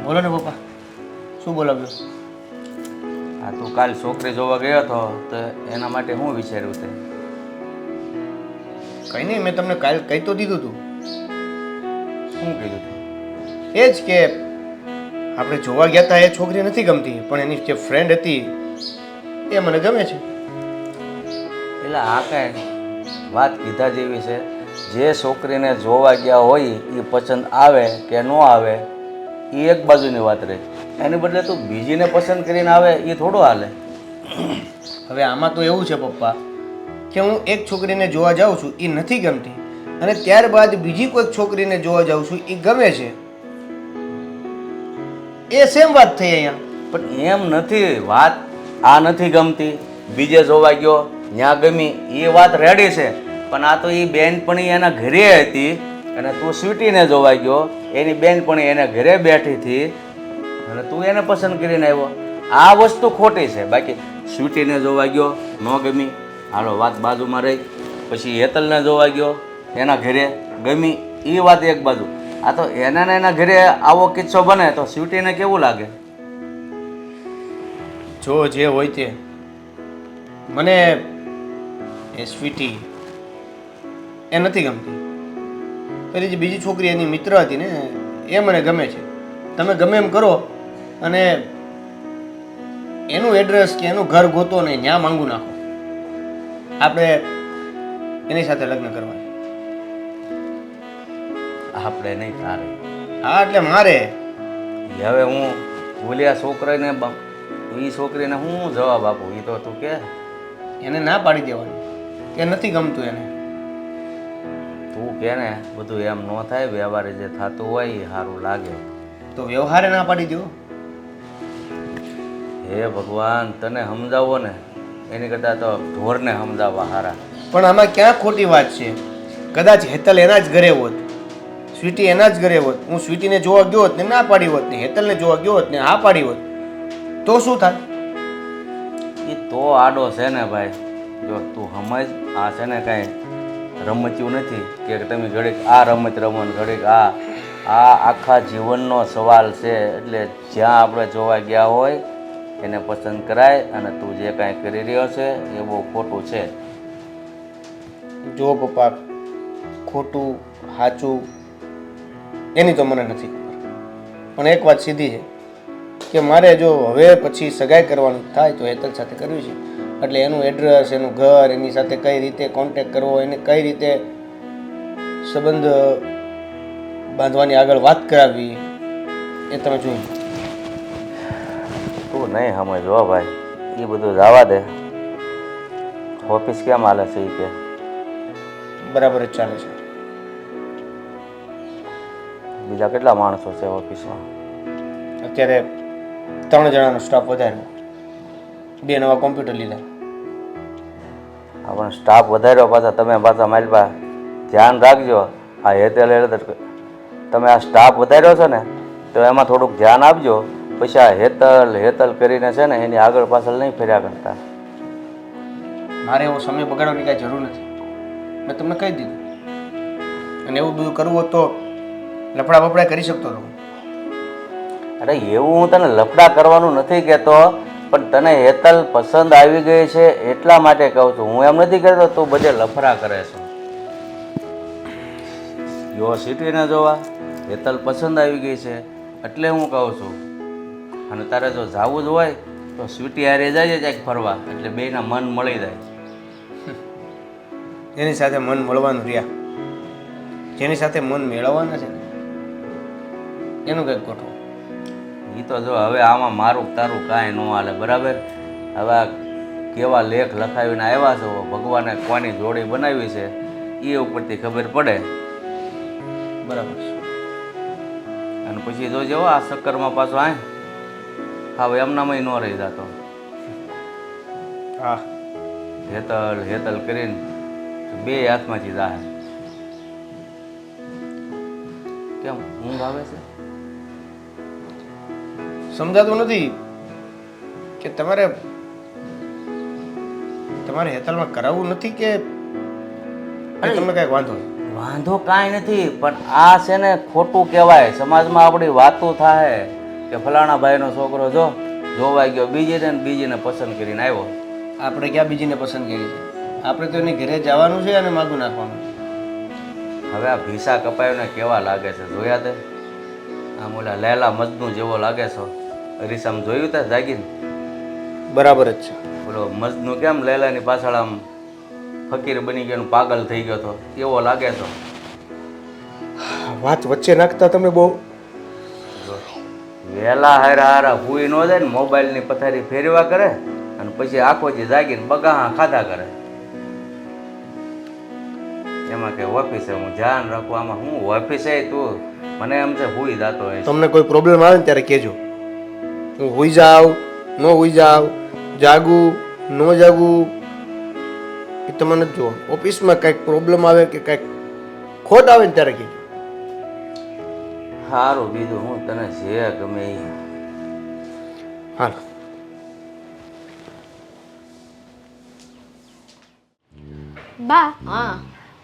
બોલો ને પપ્પા, શું બોલાવ્યું? હા, તું કાલ છોકરી જોવા ગયો હતો તો એના માટે શું વિચાર્યું તે? કંઈ નહીં, મેં તમને કાલ કહી તો દીધું હતું. શું કીધું તું? એ જ કે આપણે જોવા ગયા હતા, એ છોકરી નથી ગમતી, પણ એની જે ફ્રેન્ડ હતી એ મને ગમે છે. એટલે આ કાંઈ વાત કીધા જેવી છે. જે છોકરીને જોવા ગયા હોય એ પસંદ આવે કે ન આવે એ એક બાજુની વાત રહે. એની બદલે તું બીજીને પસંદ કરીને આવે એ થોડું હાલે. હવે આમાં તો એવું છે પપ્પા કે હું એક છોકરીને જોવા જાઉં છું, એ નથી ગમતી, અને ત્યારબાદ બીજી કોઈક છોકરીને જોવા જાઉં છું, એ ગમે છે. એ સેમ વાત થઈ અહીંયા. પણ એમ નથી વાત. આ નથી ગમતી, બીજે જોવા ગયો, ત્યાં ગમી, એ વાત રેડી છે. પણ આ તો એ બેનપણી એના ઘરે હતી અને તું સ્વીટીને જોવા ગયો, એની બેનપણી એના ઘરે બેઠી હતી અને તું એને પસંદ કરીને આવ્યો. આ વસ્તુ ખોટી છે. બાકી સ્વીટીને જોવા ગયો, ન ગમી, હાલો વાત બાજુમાં રહી. પછી હેતલને જોવા ગયો, એના ઘરે ગમી, એ વાત એક બાજુ. આ તો એના ને એના ઘરે આવો કિસ્સો બને તો સ્વીટીને કેવું લાગે? જો જે હોય તે, મને એ સ્વીટી એ નથી ગમતી. પેલી જે બીજી છોકરી એની મિત્ર હતી ને, એ મને ગમે છે. તમે ગમે એમ કરો અને એનું એડ્રેસ કે એનું ઘર ગોતો નહીં, ત્યાં માંગુ નાખો. આપણે એની સાથે લગ્ન કરવા. આપણે નહીં, તારે. હા એટલે મારે. હવે હું બોલ્યા છોકરાને, એ છોકરીને હું જવાબ આપું? એ તો તું કે એને ના પાડી દેવાની કે નથી ગમતું એને. તું કે ને બધું એમ ન થાય, વ્યવહારે જે થતું હોય એ સારું લાગે. તો વ્યવહારે ના પાડી દો. હે ભગવાન, તને સમજાવો ને એની કરતાં તો ઢોરને સમજાવવા હારા. પણ આમાં ક્યાં ખોટી વાત છે? કદાચ હેતલ એના જ ઘરે હોત, સ્વીટી એના જ ઘરે હોત, હું સ્વીટીને જોવા ગયો હોત ને ના પાડી હોત, ને હેતલને જોવા ગયો હોત ને હા પાડી હોત, તો શું થાય? એ તો આડો છે ને ભાઈ. જો તું સમજ, આ છે ને કાંઈ રમત્યું નથી કે તમે ઘડીક આ રમત રમો ને ઘડીક આ આખા જીવનનો સવાલ છે. એટલે જ્યાં આપણે જોવા ગયા હોય એને પસંદ કરાય. અને તું જે કાંઈ કરી રહ્યો છે એ બહુ ખોટું છે. જો પપ્પા, ખોટું સાચું એની તો મને નથી ખબર, પણ એક વાત સીધી છે કે મારે જો હવે પછી સગાઈ કરવાનું થાય તો હેતલ સાથે કરવી છે. એટલે એનું એડ્રેસ, એનું ઘર, એની સાથે કઈ રીતે કોન્ટેક્ટ કરવો, એને કઈ રીતે સંબંધ બાંધવાની આગળ વાત કરાવવી, એ તમે જોઈ. તું નહીં સમજો ભાઈ, એ બધું જવા દે. ઓફિસ કેમ હાલે છે? એ કે બરાબર જ ચાલે છે. બીજા કેટલા માણસો છે ઓફિસમાં? અત્યારે 3 જણાનો સ્ટાફ વધાર્યો, 2 નવા કોમ્પ્યુટર લીધા. પણ સ્ટાફ વધાર્યો, પાછા તમે પાછા માલપા ધ્યાન રાખજો. આ હેતલ તમે આ સ્ટાફ વધાર્યો છે ને તો એમાં થોડુંક ધ્યાન આપજો. પછી આ હેતલ કરીને છે ને એની આગળ પાછળ નહીં ફર્યા કરતા. મારે એવો સમય બગાડવાની કાંઈ જરૂર નથી, મેં તમને કહી દીધું. અને એવું બધું કરવું હોત તો લફડા બફડા કરી શકતો હતો. અરે એવું હું તને લફડા કરવાનું નથી કહેતો, પણ તને હેતલ પસંદ આવી ગઈ છે એટલા માટે કહું છું. હું એમ નથી કહેતો તું બધે લફડા કરે છે. જો સિટીને જોવા હેતલ પસંદ આવી ગઈ છે એટલે હું કહું છું. અને તારે જો જવું જ હોય તો સ્વીટી હારે જાય ક્યાંક ફરવા, એટલે બેયના મન મળી જાય. એની સાથે મન મળવાનું રહ્યા, જેની સાથે મન મેળવવાના છે ને એનું કંઈક ગોઠવો. એ તો જો હવે આમાં મારું તારું કાંઈ ન હાલે, બરાબર? હવે આ કેવા લેખ લખાવીને આવ્યા છો, ભગવાને કોની જોડી બનાવી છે એ ઉપરથી ખબર પડે. બરાબર છે. અને પછી જોજો આ ચક્કરમાં પાછો હવે એમનામાં ન રહી જતો. હા, હેતલ કરીને 2 હાથમાંથી જાય. કેમ ઊંઘ આવે છે? સમજાતું નથી કે તમારે હેતલમાં કરાવવું નથી કે તમને કઈક વાંધો? વાંધો કાંઈ નથી, પણ આ છે ને ખોટું કહેવાય. સમાજમાં આપણી વાતો થાય, કે ફલાણા ભાઈનો છોકરો જોવા ગયો બીજીને પસંદ કરીને આવ્યો. આપણે ક્યાં બીજીને પસંદ કરી છે? આપણે તો એની ઘરે જવાનું છે અને માગું નાખવાનું છે. હવે આ ભીસા કપાયોને કેવા લાગે છે જોયા તે? આમ ઓલા લેલા મજનુ જેવો લાગે છો. અરીસામ જોયું તે જાગીને? બરાબર જ છે. ઓલો મજનુ કેમ લેલાની પાછળ આમ ફકીર બની ગયો ને પાગલ થઈ ગયો તો એવો લાગે છો. વાત વચ્ચે નાખતા તમે બહુ. વહેલા હારા હારા હુઈ ન જાય ને મોબાઈલની પથારી ફેરવા કરે અને પછી આખો જે જાગીને બગાહા ખાધા કરે. એમાં કે ઓફિસે હું ધ્યાન રાખું, આમાં હું ઓફિસે તું મને એમ છે હુઈ જાતો હોય. તમને કોઈ પ્રોબ્લેમ આવે ને ત્યારે કહેજો. હું હુઈ જાઉં ન હુઈ જાઉં, જાગું ન જાગું એ તમને નથી જોવાનું. ઓફિસમાં કંઈક પ્રોબ્લેમ આવે કે કંઈક ખોટ આવે ને ત્યારે કહેજો. સારું, બીજું હું તને જે ગમે એ. હાલો. બા, હા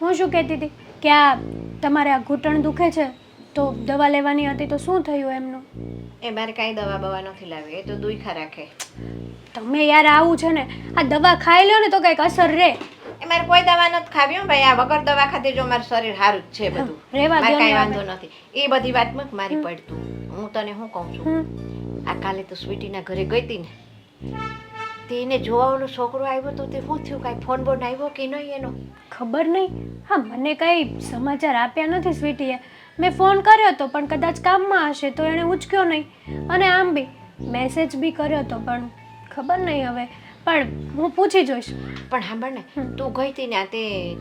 હું શું કહેતી હતી કે આ તમારે આ ઘૂંટણ દુખે છે તો દવા લેવાની હતી, તો શું થયું એમનું? એ મારે કાંઈ દવા બવા નથી લાવી, એ તો દુખ્યા રાખે. તમે યાર આવું છે ને, આ દવા ખાઈ લો ને તો કંઈક અસર રહે. એ મારે કોઈ દવા નથી ખાવી હો ભાઈ. આ વગર દવા ખાધી જો મારું શરીર સારું જ છે બધું. રહેવા મારે દો કાંઈ ને વાંધો નથી. એ બધી વાતમાં જ મારી પડતું. હું તને શું કહું છું, આ કાલે તો સ્વીટીના ઘરે ગઈ હતી ને, તે એને જોવા ઓલો છોકરો આવ્યો તો તે શું થયું? કાંઈ ફોન બોન આવ્યો કે નહીં એનો? ખબર નહીં. હા, મને કંઈ સમાચાર આપ્યા નથી સ્વીટીએ. મેં ફોન કર્યો હતો પણ કદાચ કામમાં હશે તો એણે ઉચક્યો નહીં, અને આમ બી મેસેજ બી કર્યો હતો પણ ખબર નહીં હવે. પણ હું પૂછી જોઈશ. પણ સાંભળ ને, તું ગઈ હતી ને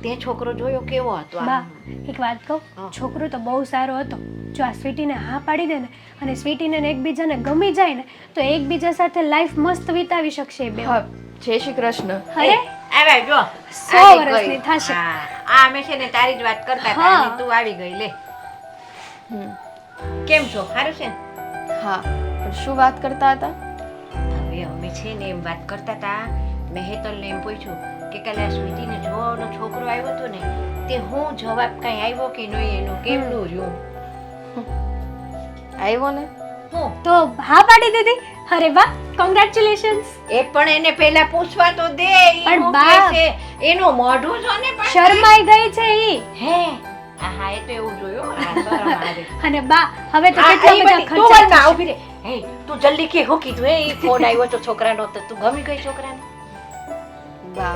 તે છોકરો જોયો કેવો હતો? બા, એક વાત કહું, છોકરો તો બહુ સારો હતો. જો આ સ્વીટીને હા પાડી દે ને અને સ્વીટીને એકબીજાને ગમી જાય ને તો એકબીજા સાથે લાઈફ મસ્ત વિતાવી શકશે એ બે. જય શ્રી કૃષ્ણ. અરે આવ્યા જો 100 વર્ષની થશે. આ અમે છે ને તારી જ વાત કરતા હતા અને તું આવી ગઈ. લે કેમ છો? સારું છે ને? હા, પણ શું વાત કરતા હતા? હવે અમે છે ને એમ વાત કરતા હતા, મેં હેતલને એમ પૂછ્યું કે કાલે આ સ્વીટીને જોવાનો છોકરો આવ્યો હતો ને, તે હું જવાબ કાંઈ આવ્યો કે નહીં એનો? કેમનું રહ્યું? આવ્યો ને? હું તો હા પાડી દીધી. અરે વાહ, કોંગ્રેચ્યુલેશન્સ. એ પણ એને પહેલા પૂછવા તો દે. ઈ પણ હું બા, કહે છે, એનું મોઢું જો ને પણ. શરમાઈ ગઈ છે ઈ. હે હા, એ તો એવું જોયું. હા, શરમ આવે. અને બા, હવે તો આ કેટલા ઈ બધા બધી- તું ખર્ચા વળમાં થશે. ઊભી રહે. હે, તું જલ્દી કે હું કીધું? એ ફોન આવ્યો તો છોકરાનો, તો તું ગમી ગઈ છોકરાને? બા,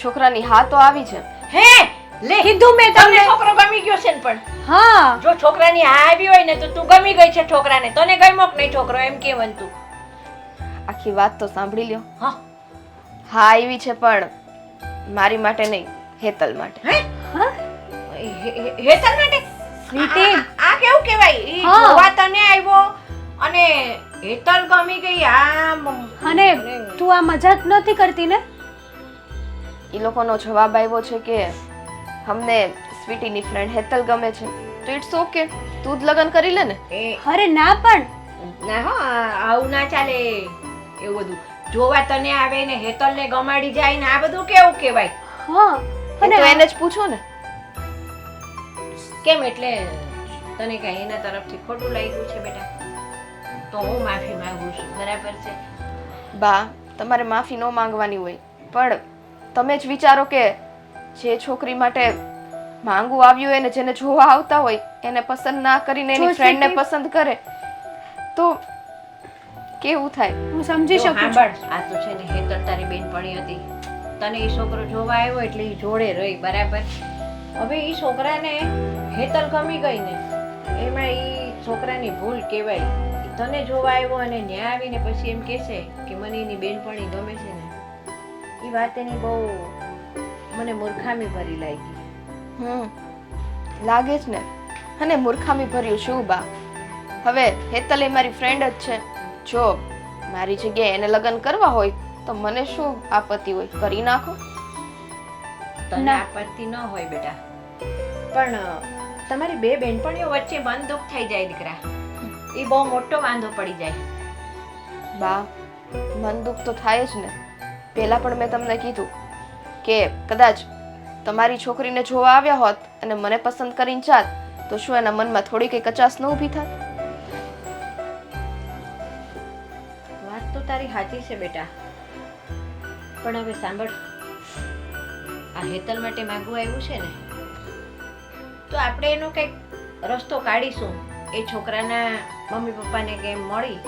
છોકરાની હા તો આવી છે. હે લે, કીધું મેં તમને તમને. છોકરો ગમી ગયો છે ને? પણ હા, જો છોકરાની હા આવી હોય ને તો તું ગમી ગઈ છે છોકરાને. તને ગમ્યો કે નહીં છોકરો? એમ કે તું. આખી વાત તો સાંભળી લ્યો. હા હા આવી છે, પણ મારી માટે નહીં, હેતલ માટે. હે હા, હેતલ માટે? સ્વીટી. આ કેવું કહેવાય? ઈ હા. જોવા તને આવ્યો અને હેતલ ગમી ગઈ. અને તું આ મજાક નથી કરતી ને? એ લોકોનો જવાબ આવ્યો છે કે અમને સ્વીટીની ફ્રેન્ડ હેતલ ગમે છે, તો ઇટ્સ ઓકે, તું જ લગ્ન કરી લે ને. અરે ના, પણ ના હો, આવું ના ચાલે. એવું બધું જોવા તને આવે ને હેતલને ગમાડી જાય ને, આ બધું કેવું કહેવાય? હા. એ અને તો એને જ પૂછો ને. કેમ એટલે તને કઈ એના તરફથી ખોટું લાગ્યું છે બેટા? તો હું માફી માંગુ છું, બરાબર છે? બા, તમારે માફી ન માંગવાની હોય, પણ તમે જ વિચારો કે જે છોકરી માટે માંગવું આવ્યું હોય ને જેને જોવા આવતા હોય એને પસંદ ના કરીને એની જો ફ્રેન્ડને સ્વીટી. પસંદ કરે તો કેવું થાય? હું સમજી જો શકું છું. સાંભળ, આ તો છે ને હેતલ તારી બેનપણી હતી, તને એ છોકરો જોવા આવ્યો એટલે એ જોડે રહી, બરાબર? હવે એ છોકરાને હેતલ ગમી ગઈ ને, એમાં એ છોકરાની ભૂલ કહેવાય. ઈ તને જોવા આવ્યો અને ન્યા આવીને પછી એમ કહેશે કે મને એની બેનપણી ગમે છે ને, એ વાત એની બહુ મને મૂર્ખામી ભરી લાગી. લાગે જ ને. અને મૂર્ખામી ભર્યું શું બા? હવે હેતલ એ મારી ફ્રેન્ડ જ છે. જો મારી જગ્યાએ એને લગ્ન કરવા હોય તો મને શું આપત્તિ હોય? કરી નાખો. તને ના. આપત્તિ ન હોય બેટા, પણ તમારી બે બેનપણીઓ વચ્ચે બંધુક થઈ જાય દીકરા, એ બહુ મોટો વાંધો પડી જાય. બા, મન દુઃખ તો થાય જ ને. પહેલા પણ મેં તમને કીધું કે કદાચ તમારી છોકરીને જોવા આવ્યા હોત અને મને પસંદ કરીને જાત તો શું એના મનમાં થોડી કઈ કચાશ ન ઊભી થાત? તારી સાચી છે બેટા, પણ હવે સાંભળ, આ હેતલ માટે માગવું આવ્યું છે ને, તો આપણે એનો કંઈક રસ્તો કાઢીશું. એ છોકરાના મમ્મી પપ્પાને કેમ મળી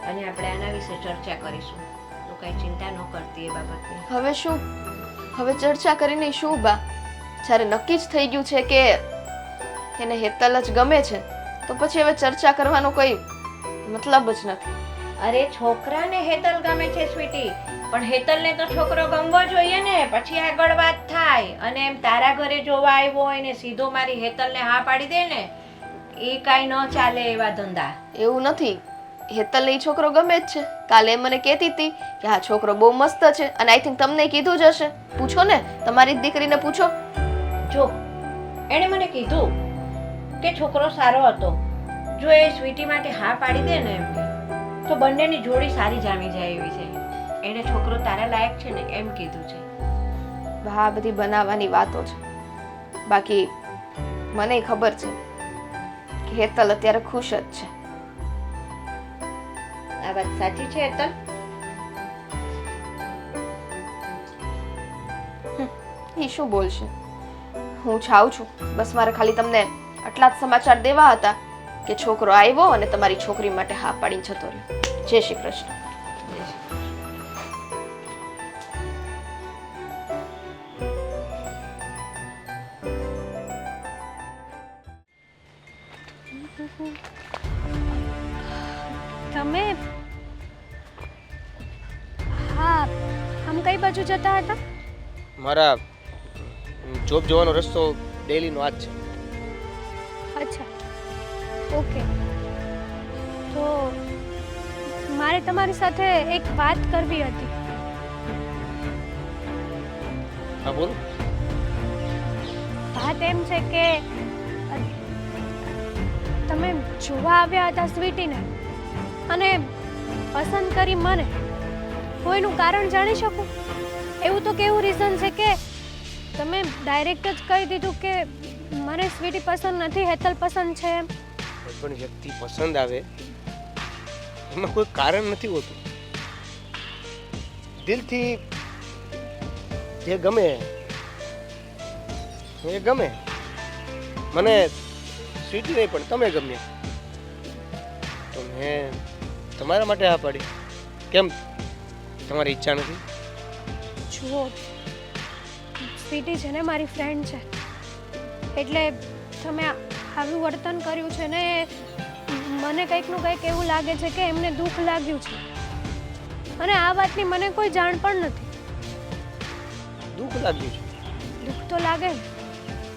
અને આપણે આના વિશે ચર્ચા કરીશું. તો કઈ ચિંતા ન કરતી એ બાબતની. હવે શું? હવે ચર્ચા કરીને શું બા? જ્યારે નક્કી જ થઈ ગયું છે કે એને હેતલ જ ગમે છે, તો પછી હવે ચર્ચા કરવાનો કોઈ મતલબ જ નથી. અરે છોકરાને હેતલ ગમે છે સ્વીટી, પણ હેતલને તો છોકરો ગમવો જોઈએ ને, પછી આગળ વાત થાય. અને એમ તારા ઘરે જોવા આવ્યો હોય ને સીધો મારી હેતલને હા પાડી દે ને, એ કાંઈ ન ચાલે એવા ધંધા. એવું નથી, હેતલને ઈ છોકરો ગમે જ છે. કાલે મને કહેતી હતી કે આ છોકરો બહુ મસ્ત છે, અને આઈ થિંક તમને કીધું જ હશે. પૂછો ને, તમારી જ દીકરીને પૂછો. જો એણે મને કીધું કે છોકરો સારો હતો, જો એ સ્વીટી માટે હા પાડી દે ને એમ તો બંનેની જોડી સારી જામી જાય એવી છે. એણે છોકરો તારા લાયક છે ને એમ કીધું છે. આ બધી બનાવવાની વાતો છે. બાકી મને ખબર છે કે હેતલ અત્યારે ખુશ જ છે. આ વાત સાચી છે હેતલ? એ શું બોલશે? હું જાઉં છું. બસ મારે ખાલી તમને આટલા જ સમાચાર દેવા હતા કે છોકરો આવ્યો અને તમારી છોકરી માટે હા પાડીને જતો રહ્યો. જય શ્રી કૃષ્ણ. તમે હા આમ કઈ બાજુ જતા હતા? મારા જોબ જવાનો રસ્તો ડેલીનો આ જ છે. અચ્છા, ઓકે. તો મારે તમારી સાથે એક વાત કરવી હતી. હા બોલો. વાત એમ છે કે તમે જોવા આવ્યા હતા સ્વીટીને અને પસંદ કરી મને. હું એનું કારણ જાણી શકું? એવું તો કેવું રીઝન છે કે તમે ડાયરેક્ટ જ કહી દીધું કે મને સ્વીટી પસંદ નથી, હેતલ પસંદ છે એમ? કોઈ પણ વ્યક્તિ પસંદ આવે એમાં કોઈ કારણ નથી હોતું. દિલથી જે ગમે એ ગમે. મને સ્વીટી નહીં પણ તમે ગમે તો મેં તમારા માટે હા પાડી. કેમ તમારી ઈચ્છા નથી? જુઓ, સ્વીટી છે ને મારી ફ્રેન્ડ છે, એટલે તમે આવું વર્તન કર્યું છે ને મને કંઈકનું કંઈક એવું લાગે છે કે એમને દુઃખ લાગ્યું છે. અને આ વાતની મને કોઈ જાણ પણ નથી. દુઃખ લાગ્યું છે? દુઃખ તો લાગે ને,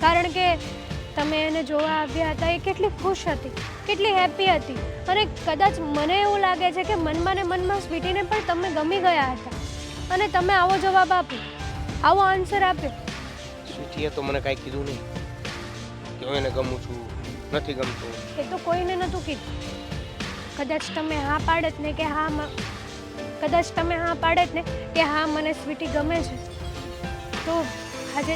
કારણ કે તમે એને જોવા આવ્યા હતા એ કેટલી ખુશ હતી, કેટલી હેપી હતી. અને કદાચ મને એવું લાગે છે કે મનમાં ને મનમાં સ્વીટીને પણ તમે ગમી ગયા હતા અને તમે આવો જવાબ આપ્યો, આવો આન્સર આપ્યો. સ્વીટીએ તો મને કાંઈ કીધું નહીં કે હું એને ગમું છું, નથી ગમતું. એ તો કોઈને નહોતું કીધું. કદાચ તમે હા પાડત ને કે હા કદાચ તમે હા પાડત ને કે હા મને સ્વીટી ગમે છે, તો આજે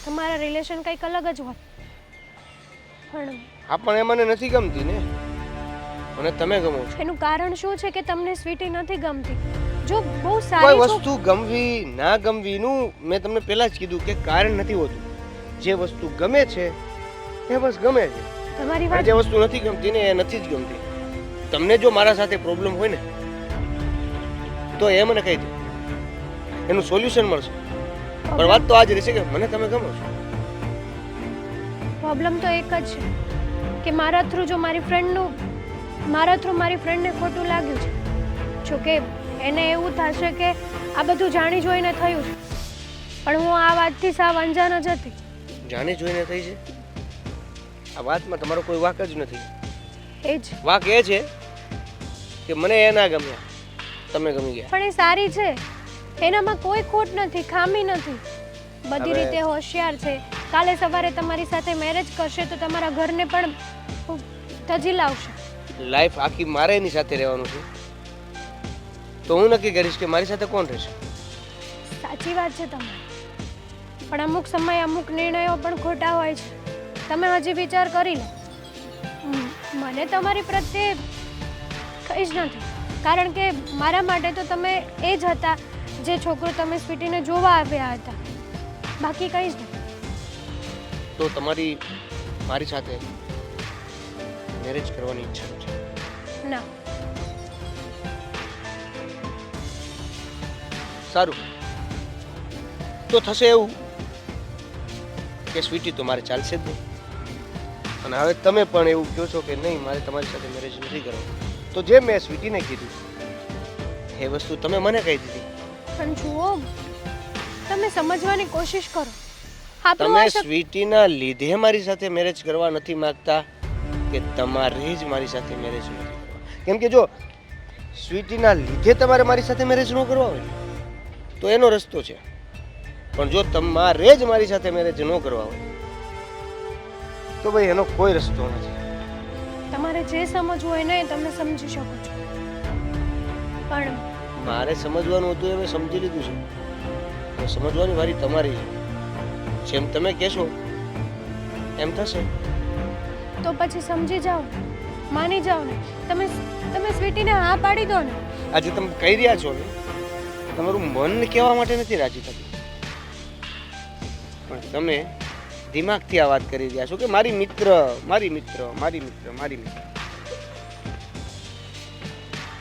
તમારા રિલેશન કંઈક અલગ જ હોત. પણ હા પણ એ મને નથી ગમતી ને, મને તમે ગમો છો. એનું કારણ શું છે કે તમને સ્વીટી નથી ગમતી? જો બહુ કોઈ સારી વસ્તુ ગમવી ના ગમવીનું મેં તમને પહેલા જ કીધું કે કારણ નથી હોતું. જે વસ્તુ ગમે છે એ બસ ગમે છે. તમારી અને વાત જે વસ્તુ નથી ગમતી ને એ નથી જ ગમતી. તમને જો મારા સાથે પ્રોબ્લેમ હોય ને તો એ મને કહી દો, એનું સોલ્યુશન મળશે. પણ વાત તો આજ રહેશે કે મને તમે ગમો છો. પ્રોબ્લેમ તો એક જ છે કે મારા થ્રુ જો મારી ફ્રેન્ડને ખોટું લાગ્યું છે. જો કે એને એવું થશે કે આ બધું જાણી જોઈને થયું છે, પણ હું આ વાતથી સાવ અંજાન જ હતી. જાણી જોઈને થઈ છે? આ વાતમાં તમારો કોઈ વાક જ નથી. એ જ વાક એ છે કે મને એ ના ગમ્યા, તમે ગમી ગયા. પણ એ સારી છે, એનામાં કોઈ ખોટ નથી, ખામી નથી, બધી હવે- રીતે હોશિયાર છે. કાલે સવારે તમારી સાથે મેરેજ કરશે તો તમારા ઘરને પણ તજી લાવશે. લાઈફ આખી મારે એની સાથે રહેવાનું છે, તો હું નક્કી કરીશ કે મારી સાથે કોણ રહેશે. સાચી વાત છે તમારી, પણ અમુક સમય અમુક નિર્ણયો પણ ખોટા હોય છે. તમે હજી વિચાર કરી લો. મને તમારી પ્રત્યે કંઈ જ નથી, કારણ કે મારા માટે તો તમે એ જ હતા જે છોકરો તમે સ્વીટીને જોવા આવ્યા હતા, બાકી કંઈ જ નહીં. તો તમારી મારી સાથે મેરેજ કરવાની ઈચ્છા છે? ના, સારું, તો થશે એવું કે સ્વીટી તો મારે ચાલશે જ નહીં, અને હવે તમે પણ એવું કહો છો કે નહીં મારે તમારી સાથે મેરેજ નથી કરવા, તો જે મેં સ્વીટીને કીધું એ વસ્તુ તમે મને કહી દીધી. પણ જુઓ, તમે સમજવાની કોશિશ કરો. આપણું તમે આ શક- સ્વીટીના લીધે મારી સાથે મેરેજ કરવા નથી માંગતા કે તમારે જ મારી સાથે મેરેજ નથી કરવા? કેમ કે જો સ્વીટીના લીધે તમારે મારી સાથે મેરેજ ન કરવા હોય તો એનો રસ્તો છે, પણ જો તમારે જ મારી સાથે મેરેજ ન કરવા હોય તો ભાઈ એનો કોઈ રસ્તો નથી. તમારે જે સમજવું હોય ને એ તમે સમજી શકો છો, પણ મારે સમજવાનું હતું એ મેં સમજી લીધું છે. હવે સમજવાની વારી તમારી છે. જેમ તમે કહેશો એમ થશે. તો પછી સમજી જાઓ, માની જાઓ ને. તમે સ્વીટીને હા પાડી દો ને. આજે તમે કહી રહ્યા છો ને, તમારું મન કહેવા માટે નથી રાજી થતું, પણ તમે દિમાગથી આ વાત કરી રહ્યા છો કે મારી મિત્ર મારી મિત્ર મારી મિત્ર મારી મિત્ર.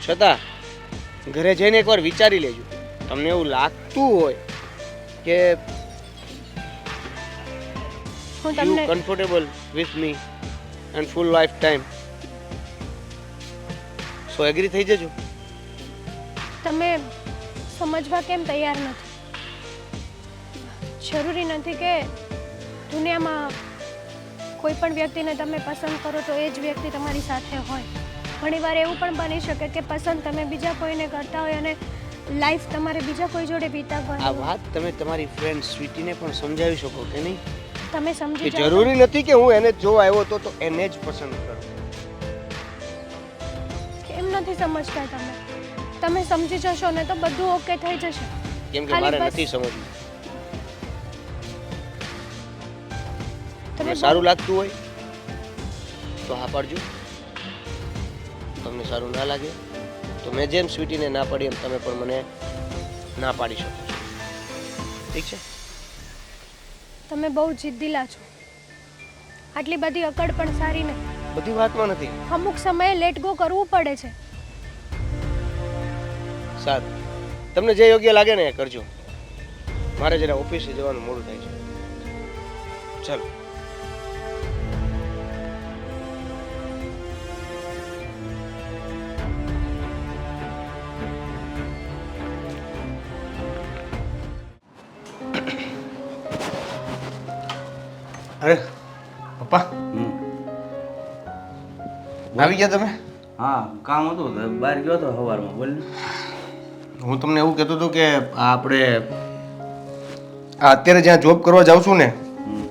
છતાં ઘરે જઈને એકવાર વિચારી લેજો. તમને એવું લાગતું હોય કે હું યુ તમને comfortable with me and full life time, so agree થઈ જજો. તમે સમજવા કેમ તૈયાર નથી? જરૂરી નથી કે દુનિયામાં કોઈ પણ વ્યક્તિને તમે પસંદ કરો તો એ જ વ્યક્તિ તમારી સાથે હોય. ઘણીવાર એવું પણ બની શકે કે પસંદ તમે બીજા કોઈને કરતા હોય અને લાઈફ તમારે બીજા કોઈ જોડે આ વિતાવવાની હોય. વાત તમે તમારી ફ્રેન્ડ સ્વીટીને પણ સમજાવી શકો કે નહીં, તમે કે સમજી જાઓ. જરૂરી નથી કે હું એને જ જોવા આવ્યો હતો તો એને જ પસંદ કરું. કેમ નથી સમજતા તમે? તમે સમજી જશો ને તો બધું ઓકે થઈ જશે. કેમ કે ખાલી મારે બસ નથી સમજવું. તમે તમને સારું લાગતું હોય તો હા પાડજો, તમને સારું ના લાગે તો મેં જેમ સ્વીટીને ના પાડી એમ તમે પણ મને ના પાડી શકો છો. ઠીક છે? તમે બહુ જિદ્દીલા છો. આટલી બધી અકડ પણ સારી નહીં. બધી વાતમાં નથી. અમુક સમયે લેટ ગો કરવું પડે છે. સારું, તમને જે યોગ્ય લાગે ને એ કરજો. મારે જરા ઓફિસે જવાનું મોડું થાય છે. ચાલો. અરે પપ્પા, આવી ગયા તમે? હા, કામ હતું તો બહાર ગયો તો સવારમાં. બોલ ને. હું તમને એવું કહેતો હતો કે આપણે અત્યારે જ્યાં જોબ કરવા જાઉં છું ને, હમ.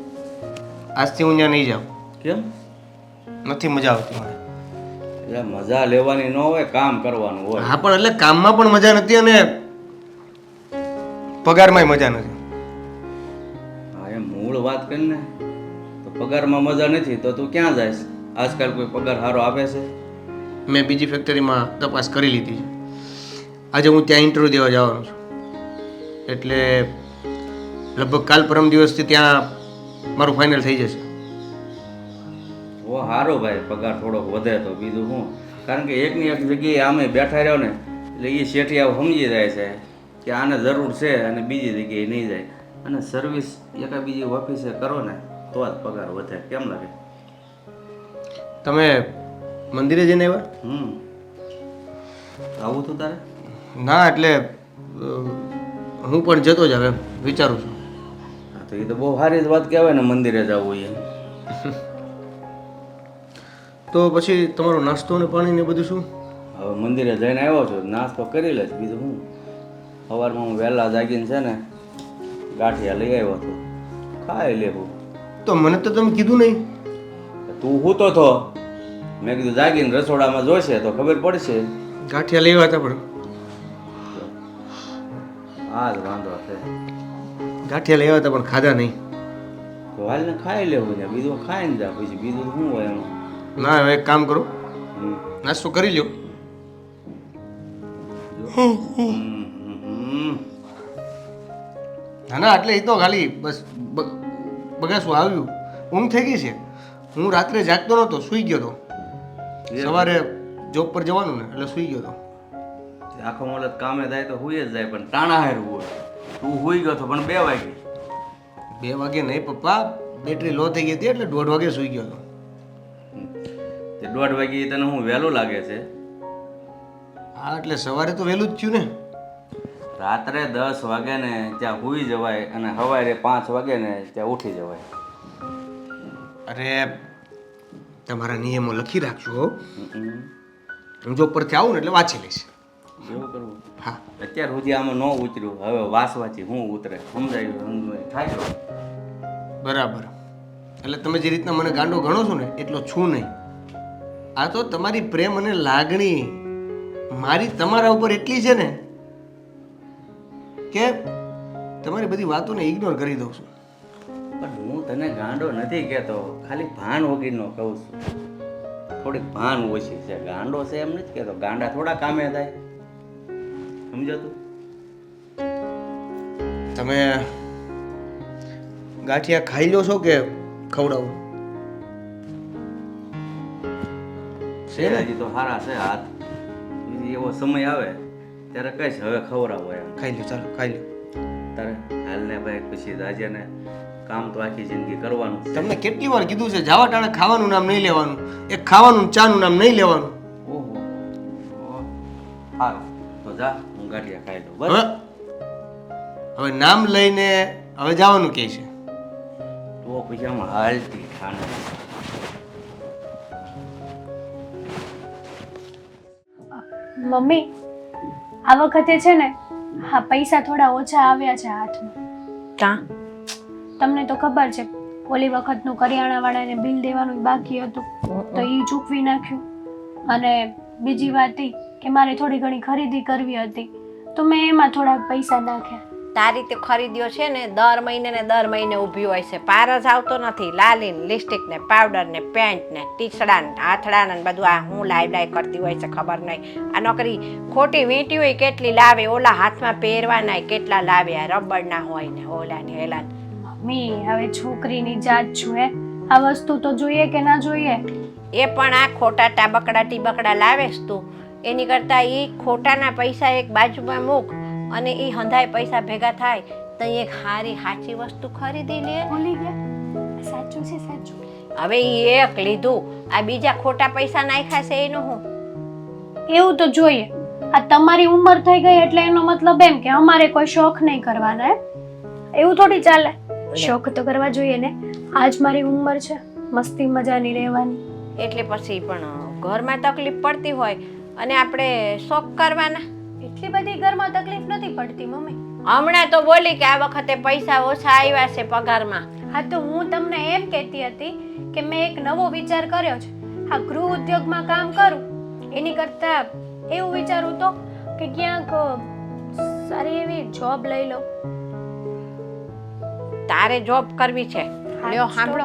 આજથી હું ત્યાં નહીં જાઉં. કેમ? નથી મજા આવતી મને. એટલે મજા લેવાની ન હોય, કામ કરવાનું હોય. હા, પણ એટલે કામમાં પણ મજા નથી અને પગારમાંય મજા નથી. હા, એમ મૂળ વાત કરીને તો પગારમાં મજા નથી તો તું ક્યાં જાય? આજકાલ કોઈ પગાર સારો આપે છે? મેં બીજી ફેક્ટરીમાં તપાસ કરી લીધી છે. આજે હું ત્યાં ઇન્ટરવ્યૂ દેવા જવાનો છું, એટલે લગભગ કાલ પરમ દિવસથી ત્યાં મારું ફાઇનલ થઈ જશે. ઓ સારો ભાઈ, પગાર થોડોક વધે તો બીજું શું. કારણ કે એકની એક જગ્યાએ આમે બેઠા રહ્યો ને એટલે એ શેઠિયાઓ સમજી જાય છે કે આને જરૂર છે અને બીજી જગ્યાએ નહીં જાય. અને સર્વિસ એકા બીજી ઓફિસે કરો ને તો જ પગાર વધે. કેમ લાગે? તમે મંદિરે જઈને આવ્યા? આવું તું તારે? ના, એટલે હું પણ જતો જ હવે વિચારું છું. હા, તો એ તો બહુ સારી જ વાત કહેવાય ને, મંદિરે જવું એ. તો પછી તમારો નાસ્તો ને પાણી ને બધું શું? હવે મંદિરે જઈને આવ્યો છું, નાસ્તો કરી લઈશ. બીજું શું, સવારમાં હું વહેલા જાગીને છે ને ગાંઠિયા લઈ આવ્યો હતો, ખાઈ લેવું. તો મને તો તમે કીધું નહીં. તું સૂતો હતો, મેં કીધું જાગીને રસોડામાં જોઈશે તો ખબર પડશે. ગાંઠિયા લેવા હતા પણ આ જ વાંધો છે. ગાંઠિયા લેવા હતા પણ ખાધા નહીં. તો હાલ ને ખાઈ લેવું ને, બીજું ખાઈને જા. પછી બીજું શું હોય એમાં? ના, હવે એક કામ કરો, હમ. નાસ્તો કરી લ્યો, ના ના એટલે એ તો ખાલી બસ બગાસું આવ્યું, ઊંઘ થઈ ગઈ છે. હું રાત્રે જાગતો નહોતો, સૂઈ ગયો હતો. સવારે જોબ પર જવાનું ને એટલે સૂઈ ગયો હતો. આખો મોલત કામે જાય તો હુઈ જ જાય, પણ ટાણા હાર હોય. તું હુઈ ગયો તો પણ 2 વાગે. 2 વાગે નહીં પપ્પા, બેટરી લો થઈ ગઈ હતી એટલે 1:30 વાગે સૂઈ ગયો હતો. તે 1:30 વાગે તને હું વહેલું લાગે છે? હા એટલે સવારે તો વહેલું જ થયું ને. રાત્રે 10 વાગે ને ત્યાં હુઈ જવાય અને સવારે 5 વાગે ને ત્યાં ઉઠી જવાય. અરે તમારા નિયમો લખી રાખજો હો. હું જોબ પરથી આવું ને એટલે વાંચી લઈશ. એવું કરવું? હા અત્યાર સુધી આમાં ન ઉતર્યું, હવે વાંચી હું ઉતરે સમજાયું થાય. બરાબર. એટલે તમે જે રીતના મને ગાંડો ગણો છો ને એટલો છું નહીં. આ તો તમારી પ્રેમ અને લાગણી મારી તમારા ઉપર એટલી છે ને કે તમારી બધી વાતોને ઇગ્નોર કરી દઉં છું. પણ હું તને ગાંડો નથી કહેતો, ખાલી ભાન વગરનો કહું છું. થોડીક ભાન ઓછી છે. ગાંડો છે એમ નથી કહેતો, ગાંડા થોડા કામે થાય, સમજો તું? તમે ગાંઠિયા ખાઈ લો છો કે ખવડાવું? છે હજી તો સારા છે હાથ. બીજી એવો સમય આવે ત્યારે કહીશ હવે ખવડાવો એમ. ખાઈ લો, ચાલો ખાઈ લો. તારે હાલને ભાઈ ખુશી આજે ને કામ તો આખી જિંદગી કરવાનું છે. તમને કેટલી વાર કીધું છે જાવા ટાણે ખાવાનું નામ નહીં લેવાનું, એક ખાવાનું ચાનું નામ નહીં લેવાનું. ઓહો સારું તો જા, હું ગાંઠિયા ખાઈ લઉં બસ. હવે નામ લઈને હવે જવાનું કહે છે. તો પછી આમાં હાલતી ખાને. મમ્મી, આ વખતે છે ને હા પૈસા થોડા ઓછા આવ્યા છે હાથમાં. કાં? તમને તો ખબર છે ઓલી વખતનું કરિયાણાવાળાને બિલ દેવાનું બાકી હતું તો એ ચૂકવી નાખ્યું. અને બીજી વાત એ કે મારે થોડી ઘણી ખરીદી કરવી હતી તો મેં એમાં થોડાક પૈસા નાખ્યા. તારી તે ખરીદ્યો છે ને દર મહિને ઊભી હોય છે. પાર જ આવતો નથી. લાલીન લિપસ્ટિક ને પાવડર ને પેન્ટ ને ટીચડા ને આથડા ને બધું આ હું લાઈ કરતી હોય છે ખબર નહીં. આ નોકરી ખોટી વીંટી હોય કેટલી લાવે, ઓલા હાથમાં પહેરવાના કેટલા લાવે, આ રબડના હોય ને ઓલા ને એલા. મમ્મી હવે છોકરીની જાત છું હે, આ વસ્તુ તો જોઈએ કે ના જોઈએ? એ પણ આ ખોટા ટીબકડા લાવેશ તું. એની કરતાં એ ખોટાના પૈસા એક બાજુમાં મૂક અને એ હંધાય પૈસા ભેગા થાય તો એક સારી સાચી વસ્તુ ખરીદી લે. ભૂલી ગયા? સાચું છે સાચું. હવે એ એક લીધું, આ બીજા ખોટા પૈસા નાખ્યા છે એનું હું? એવું તો જોઈએ. આ તમારી ઉંમર થઈ ગઈ એટલે એનો મતલબ એમ કે અમારે કોઈ શોખ નહીં કરવાના એમ? એવું થોડી ચાલે. શોખ તો કરવા જોઈએ ને. આજ મારી ઉંમર છે મસ્તી મજાની રહેવાની. એટલે પછી પણ ઘરમાં તકલીફ પડતી હોય અને આપણે શોખ કરવાના. એટલી બધી ઘરમાં તકલીફ નથી પડતી મમ્મી. હમણાં તો બોલી કે આ વખતે પૈસા ઓછા આવ્યા છે પગારમાં. હા તો હું તમને એમ કહેતી હતી કે મેં એક નવો વિચાર કર્યો છે. આ ગૃહ ઉદ્યોગમાં કામ કરું એની કરતાં એવું વિચારું તો કે ક્યાંક સારી એવી જોબ લઈ લઉં. તારે જોબ કરવી છે? લ્યો સાંભળો,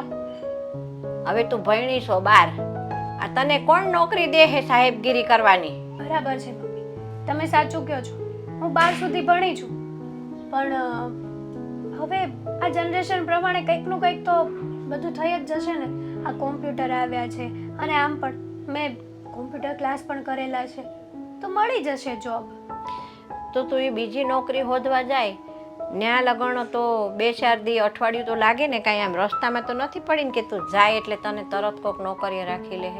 હવે તું ભણી છો 12, આ તને કોણ નોકરી દે છે સાહેબગીરી કરવાની? બરાબર છે મમ્મી, તમે સાચું કહો છો. હું 12 સુધી ભણી છું પણ હવે આ જનરેશન પ્રમાણે કંઈકનું કંઈક તો બધું થઈ જ જશે ને. આ કોમ્પ્યુટર આવ્યા છે અને આમ પણ મેં કોમ્પ્યુટર ક્લાસ પણ કરેલા છે તો મળી જશે જોબ. તો તું એ બીજી નોકરી શોધવા જાય ન્યા લગણો તો 2-4 દી અઠવાડિયું તો લાગે ને. કાંઈ આમ રસ્તામાં તો નથી પડીને કે તું જાય એટલે તને તરત કોક નોકરીએ રાખી લે?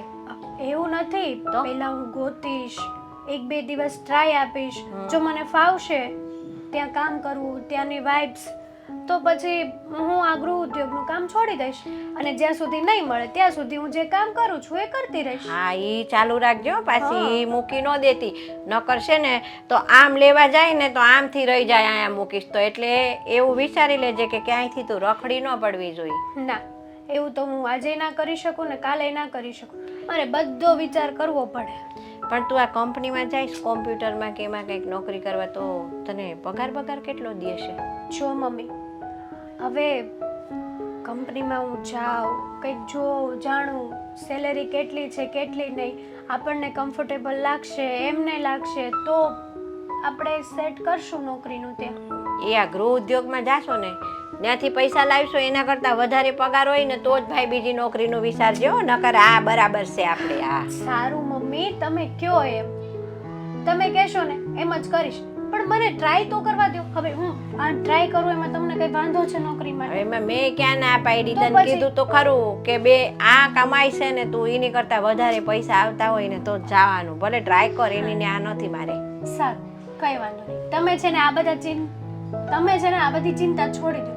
એવું નથી. તો પહેલા હું ગોતીશ, 1-2 દિવસ ટ્રાય આપીશ, જો મને ફાવશે ત્યાં કામ કરવું, ત્યાંની વાઇબ્સ, તો પછી હું આ ગૃહ ઉદ્યોગનું કામ છોડી દઈશ અને જ્યાં સુધી નહીં મળે ત્યાં સુધી હું જે કામ કરું છું એ કરતી રહીશ. હા એ ચાલુ રાખજો, પાછી ઈ મૂકી ન દેતી. ન કરશે ને તો આમ લેવા જાય ને તો આમથી રહી જાય, અહીંયા મૂકીશ તો. એટલે એવું વિચારી લેજે કે ક્યાંયથી તું રખડી ન પડવી જોઈએ. ના, એવું તો હું આજે ના કરી શકું ને કાલે ના કરી શકું. મારે બધો વિચાર કરવો પડે. પણ તું આ કંપનીમાં જઈશ કોમ્પ્યુટરમાં કે એમાં કંઈક નોકરી કરવા તો તને પગાર કેટલો દેશે? જો મમ્મી, હવે કંપનીમાં હું જાઉં, કંઈક જોઉં, જાણું સેલેરી કેટલી છે કેટલી નહીં, આપણને કમ્ફર્ટેબલ લાગશે એમને લાગશે તો આપણે સેટ કરશું નોકરીનું ત્યાં. એ આ ગૃહ ઉદ્યોગમાં જાશો ને ત્યાંથી પૈસા લાવશો એના કરતાં વધારે પગાર હોય ને તો જ ભાઈ બીજી નોકરીનું વિચારજો, નકર આ બરાબર છે આપણે આ. સારું મમ્મી, તમે કયો એમ, તમે કહેશો ને એમ જ કરીશ, પણ મને ટ્રાય તો કરવા દો. હવે હું આ ટ્રાય કરું એમાં તમને કઈ વાંધો છે નોકરી હવે માટે? એમાં મેં ક્યાં ના પાડી, તો તને પછી? કીધું તો ખરું કે બે આ કમાય છે ને તું એની કરતાં વધારે પૈસા આવતા હોય ને તો જ જવાનું. ભલે ટ્રાય કર, એની ને આ નથી મારે. સારું, કઈ વાંધો નહીં. તમે છે ને આ બધી ચિંતા છોડી દો.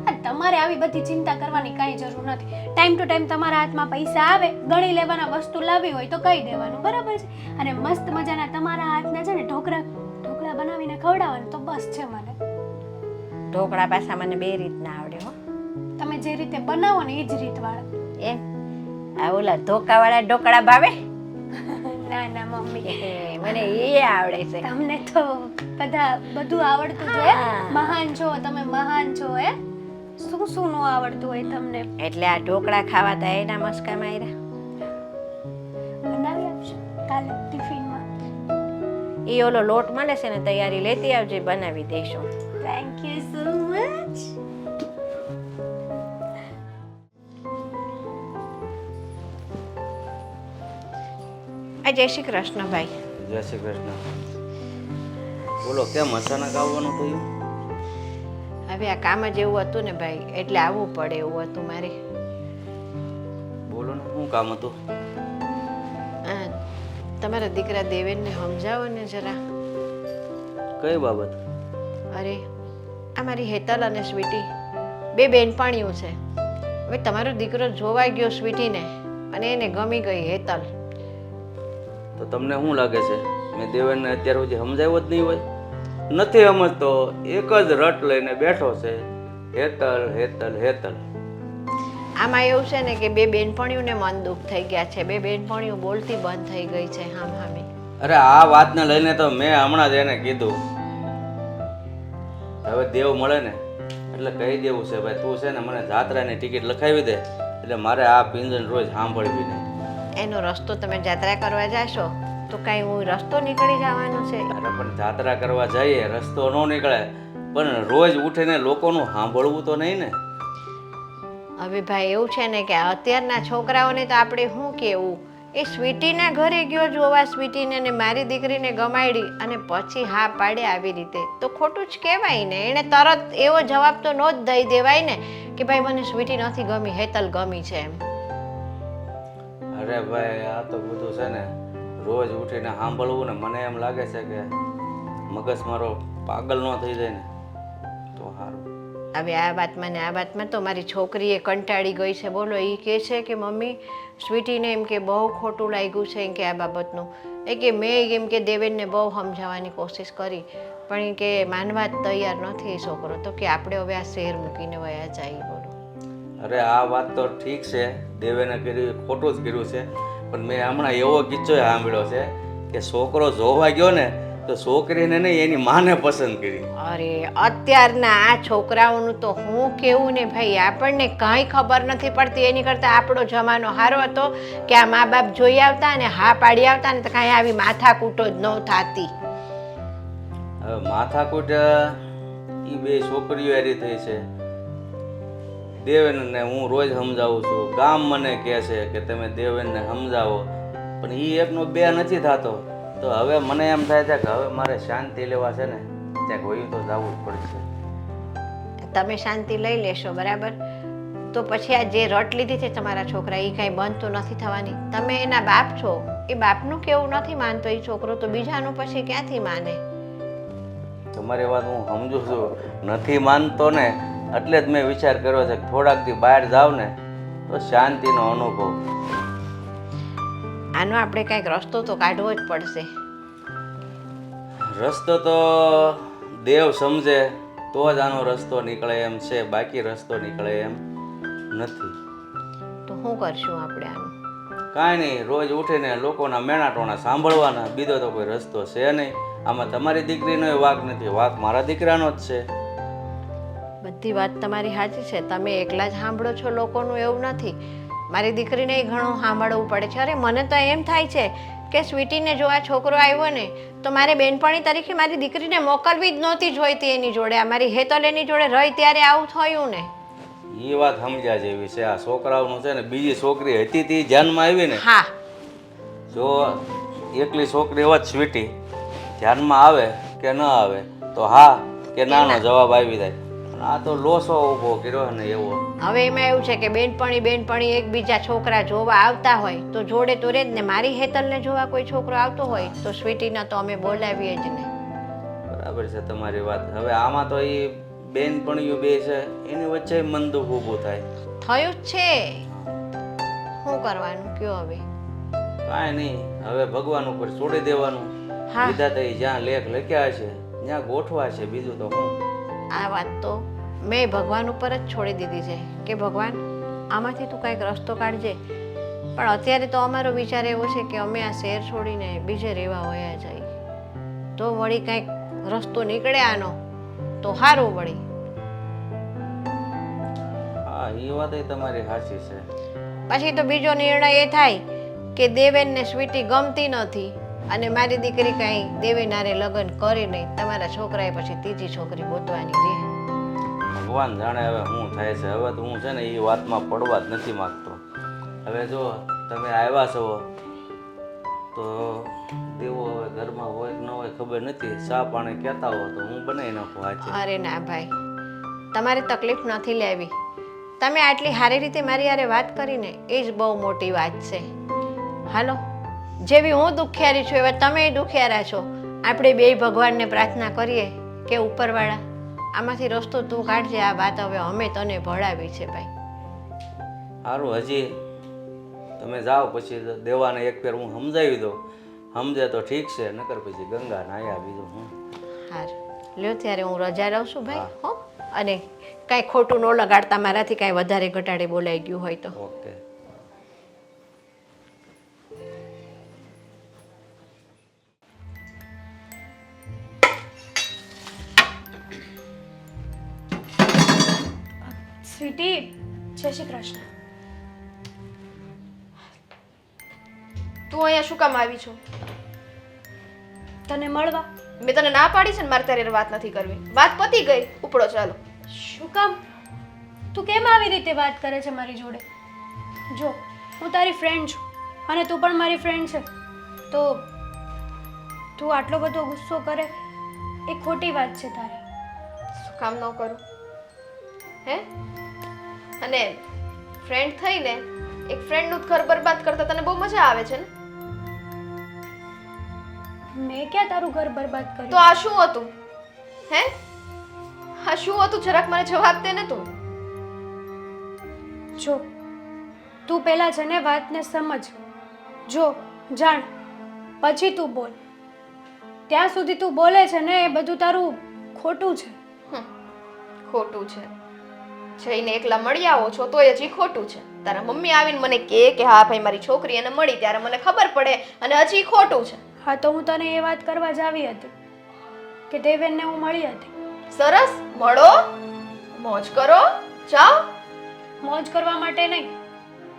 આ તમારે આવી બધી ચિંતા કરવાની કાંઈ જરૂર નથી. ટાઈમ ટુ ટાઈમ તમારા હાથમાં પૈસા આવે, ગણી લેવાના, વસ્તુ લાવી હોય તો કહી દેવાનું, બરાબર છે? અને મસ્ત મજાના તમારા હાથના છે ને ઢોકળા બનાવીને ખવડાવવાનું તો બસ છે મને. ઢોકળા પાછા મને બે રીતના આવડે હો. તમે જે રીતે બનાવો ને એ જ રીતવાળા. એમ આ ઓલા ધોકાવાળા ઢોકળા ભાવે? ના ના મમ્મી, મને એ આવડે છે. તમને તો બધું આવડતું જ હોય. મહાન છો તમે, મહાન છો. શું શું નું આવડતું હોય તમને? એટલે આ ઢોકળા ખાવા તા એના મસ્કા માર્યા. બનાવી આપશો કાલે ટિફિનમાં? એ ઓલો લોટ મળે છે ને તૈયારી લેતી આવજે, બનાવી દઈશું. Thank you so much. જય શ્રી કૃષ્ણ ભાઈ. જય શ્રી કૃષ્ણ. બોલો, કેમ અચાનક આવવાનું થયું? હવે આ કામ જ એવું હતું ને ભાઈ, એટલે આવવું પડે એવું હતું મારે. બોલો ને, શું કામ હતું? આ તમારા દીકરા દેવેનને સમજાવો ને જરા. કઈ બાબત? અરે આ મારી હેતલ અને સ્વીટી બે બેનપણીઓ છે. હવે તમારો દીકરો જોવા ગયો સ્વીટીને અને એને ગમી ગઈ હેતલ. તો તમને શું લાગે છે મેં દેવેનને અત્યાર સુધી સમજાવ્યો જ નહીં હોય? નથી સમજતો, એક જ રટ લઈને બેઠો છે, હેતલ હેતલ હેતલ. આમાં એવું છે ને કે બે બેનપણીઓને મન દુઃખ થઈ ગયા છે. બે બેનપણીઓ બોલતી બંધ થઈ ગઈ છે હામી. અરે આ વાતને લઈને તો મેં હમણાં જ એને કીધું, હવે દેવ મળે ને એટલે કહી દેવું છે ભાઈ, તું છે ને મને જાત્રાની ટિકિટ લખાવી દે, એટલે મારે આ પિંજણ રોજ સાંભળવી નહીં. એનો રસ્તો તમે જાત્રા કરવા જાશો તો કાંઈ હું રસ્તો નીકળી જવાનો છે? અરે પણ જાત્રા કરવા જઈએ રસ્તો ન નીકળે, પણ રોજ ઉઠીને લોકોનું સાંભળવું તો નહીં ને. હવે ભાઈ એવું છે ને કે અત્યારના છોકરાઓને તો આપણે શું કહેવું, એ સ્વીટીના ઘરે ગયો જોવા સ્વીટીને ને મારી દીકરીને ગમાડી અને પછી હા પાડે આવી રીતે, તો ખોટું જ કહેવાય ને. એણે તરત એવો જવાબ તો નો જ દઈ દેવાય ને કે ભાઈ મને સ્વીટી નથી ગમી, હેતલ ગમી છે એમ. અરે ભાઈ આ તો બધું છે ને રોજ ઉઠીને સાંભળવું ને, મને એમ લાગે છે કે મગજ મારો પાગલ ન થઈ જાય ને તો સારું. હવે આ વાતમાં તો મારી છોકરીએ કંટાળી ગઈ છે. બોલો, એ કહે છે કે મમ્મી સ્વીટીને એમ કે બહુ ખોટું લાગ્યું છે એમ કે આ બાબતનું. એ કે મેં એમ કે દેવેનને બહુ સમજાવવાની કોશિશ કરી પણ એ કે માનવા જ તૈયાર નથી એ છોકરો. તો કે આપણે હવે આ શહેર મૂકીને વયા જઈએ. બોલો. અરે આ વાત તો ઠીક છે, દેવેને કર્યું ખોટું જ કર્યું છે, પણ મેં હમણાં એવો કિસ્સો સાંભળ્યો છે કે છોકરો જોવા ગયો ને તો છોકરીને નહીં એની માને પસંદ કરી. અરે અત્યારના આ છોકરાઓનું તો હું કેવું ને ભાઈ, આપણને કાંઈ ખબર નથી પડતી. એની કરતાં આપણો જમાનો સારો હતો કે આ મા બાપ જોઈ આવતા ને હા પાડી આવતા ને તો કાંઈ આવી માથાકૂટો જ ન થતી. હવે માથાકૂટ એ બે છોકરીઓ એરી થઈ છે. દેવેનને હું રોજ સમજાવું છું, ગામ મને કહે છે કે તમે દેવેનને સમજાવો, પણ એ એકનો બે નથી થતો. તો હવે મને એમ થાય છે કે હવે મારે શાંતિ લેવા છે ને ક્યાંક વયું તો જવું જ પડશે. તમે શાંતિ લઈ લેશો બરાબર, તો પછી આ જે રટ લીધી છે તમારા છોકરા એ કાંઈ બંધ તો નથી થવાની. તમે એના બાપ છો, એ બાપનું કેવું નથી માનતો એ છોકરો, તો બીજાનું પછી ક્યાંથી માને? તમારી વાત હું સમજુ છું, નથી માનતો ને એટલે જ મેં વિચાર કર્યો છે કે થોડાક દી બહાર જાવ ને તો શાંતિનો અનુભવ. આનો આપણે કાંઈક રસ્તો તો કાઢવો જ પડશે. રસ્તો તો દેવ સમજે તો જ આનો રસ્તો નીકળે એમ છે, બાકી રસ્તો નીકળે એમ નથી. તો શું કરશું આપણે આનું? કાંઈ નહીં, રોજ ઉઠીને લોકોના મેણા ટોણા સાંભળવાના, બીજો તો કોઈ રસ્તો છે નહીં. આમાં તમારી દીકરીનો વાંક નથી, વાંક મારા દીકરાનો જ છે. બધી વાત તમારી સાચી છે, તમે એકલા જ સાંભળો છો લોકોનું એવું નથી. મારી દીકરીને ઘણું સાંભળવું પડે છે. અરે મને તો એમ થાય છે કે સ્વીટીને જો આ છોકરો આવ્યો ને તો મારે બેનપણી તરીકે મારી દીકરીને મોકલવી જ નહોતી જોઈતી એની જોડે. આ મારી હેતલ એની જોડે રહી ત્યારે આવું થયું ને. એ વાત સમજ્યા જેવી છે. આ છોકરાઓનું છે ને બીજી છોકરી હતી તે ધ્યાનમાં આવી ને, હા, જો એકલી છોકરી હોત સ્વીટી, ધ્યાનમાં આવે કે ન આવે તો હા કે નાનો જવાબ આવી જાય. પણ આ તો લોસો ઊભો કર્યો ને એવો. હવે એમાં એવું છે કે બેનપણી એકબીજા છોકરા જોવા આવતા હોય તો જોડે તો રે જ ને. મારી હેતલને જોવા કોઈ છોકરો આવતો હોય તો સ્વીટીના તો અમે બોલાવીએ જ ને. બરાબર છે તમારી વાત. હવે આમાં તો એ બેનપણીઓ બે છે એની વચ્ચે મન દુઃખ ઊભું થાય. થયું જ છે, શું કરવાનું કયો હવે? કાંઈ નહીં, હવે ભગવાન ઉપર છોડી દેવાનું. હા. વિધાતા જ્યાં લેખ લખ્યા છે ત્યાં ગોઠવા છે, બીજું તો શું. આ વાત તો મેં ભગવાન ઉપર જ છોડી દીધી છે કે ભગવાન આમાંથી તું કાંઈક રસ્તો કાઢજે. પણ અત્યારે તો અમારો વિચાર એવો છે કે અમે આ શહેર છોડીને બીજે રહેવા વયા જઈએ તો વળી કાંઈક રસ્તો નીકળે આનો તો સારું વળી. હા, એ વાત તમારી સાચી છે. પછી તો બીજો નિર્ણય એ થાય કે દેવેનને સ્વીટી ગમતી નથી અને મારી દીકરી કાંઈ દેવેનારે લગ્ન કરે નહીં. તમારા છોકરાએ પછી ત્રીજી છોકરી ગોતવાની રહે. ભગવાન જાણે હવે શું થાય છે. હવે તો હું છે ને એ વાતમાં પડવા જ નથી માગતો. હવે જો તમે આવ્યા છો તો દેવો હવે ઘરમાં હોય કે ન હોય ખબર નથી. ચા પાણી કહેતા હો તો હું બનાવી નાખું આજે. અરે ના ભાઈ, તમારે તકલીફ નથી લેવી. તમે આટલી સારી રીતે મારી હારે વાત કરીને એ જ બહુ મોટી વાત છે. હાલો, જેવી હું દુખિયારી છું એવા તમે દુખિયારા છો. આપણે બે ભગવાનને પ્રાર્થના કરીએ કે ઉપરવાળા આમાંથી રસ્તો તું કાઢજે. આ વાત હવે અમે તને ભણાવી છે ભાઈ. સારું, હજી તમે જાઓ પછી દેવાને એક ફેર હું સમજાવી દઉં. સમજે તો ઠીક છે, નકર પછી ગંગા નાયા, બીજું હું. હારું લ્યો, ત્યારે હું રજા લઉં છું ભાઈ. હો, અને કાંઈ ખોટું ન લગાડતા મારાથી કાંઈ વધારે ઘટાડે બોલાઈ ગયું હોય તો. ઓકે. સ્વીટી, જય શ્રી કૃષ્ણ. તું અહીંયા શું કામ આવી છો? તને મળવા. મેં તને ના પાડી છે ને મારે તારી વાત નથી કરવી. વાત પતી ગઈ, ઉપડો ચાલો. શું કામ? તું કેમ આવી રીતે વાત કરે છે મારી જોડે? જો, હું તારી ફ્રેન્ડ છું અને તું પણ મારી ફ્રેન્ડ છે, તો તું આટલો બધો ગુસ્સો કરે એ ખોટી વાત છે તારી. શું કામ ન કરું? હે? અને ફ્રેન્ડ થઈને એક ફ્રેન્ડનું જ ઘર બરબાદ કરતા તને બહુ મજા આવે છે ને? મેં ક્યાં તારું ઘર બરબાદ તો કર્યું? આ શું હતું? હે? આ શું હતું? જરાક મને જવાબ દે ને તું. જો, તું પહેલા છે ને વાતને સમજ. જો, જાણ, પછી તું બોલ. ત્યાં સુધી તું બોલે છે ને એ બધું તારું ખોટું છે. ખોટું છે? જઈને એકલા મળી આવો છો તો હજી ખોટું છે. તારા મમ્મી આવીને મને કહે કે હા ભાઈ મારી છોકરી એને મળી ત્યારે મને ખબર પડે અને હજી ખોટું છે. હા, તો હું તને એ વાત કરવા જ આવી હતી કે દેવેનને હું મળી હતી. સરસ, મળો, મોજ કરો, જાઓ. મોજ કરવા માટે નહીં,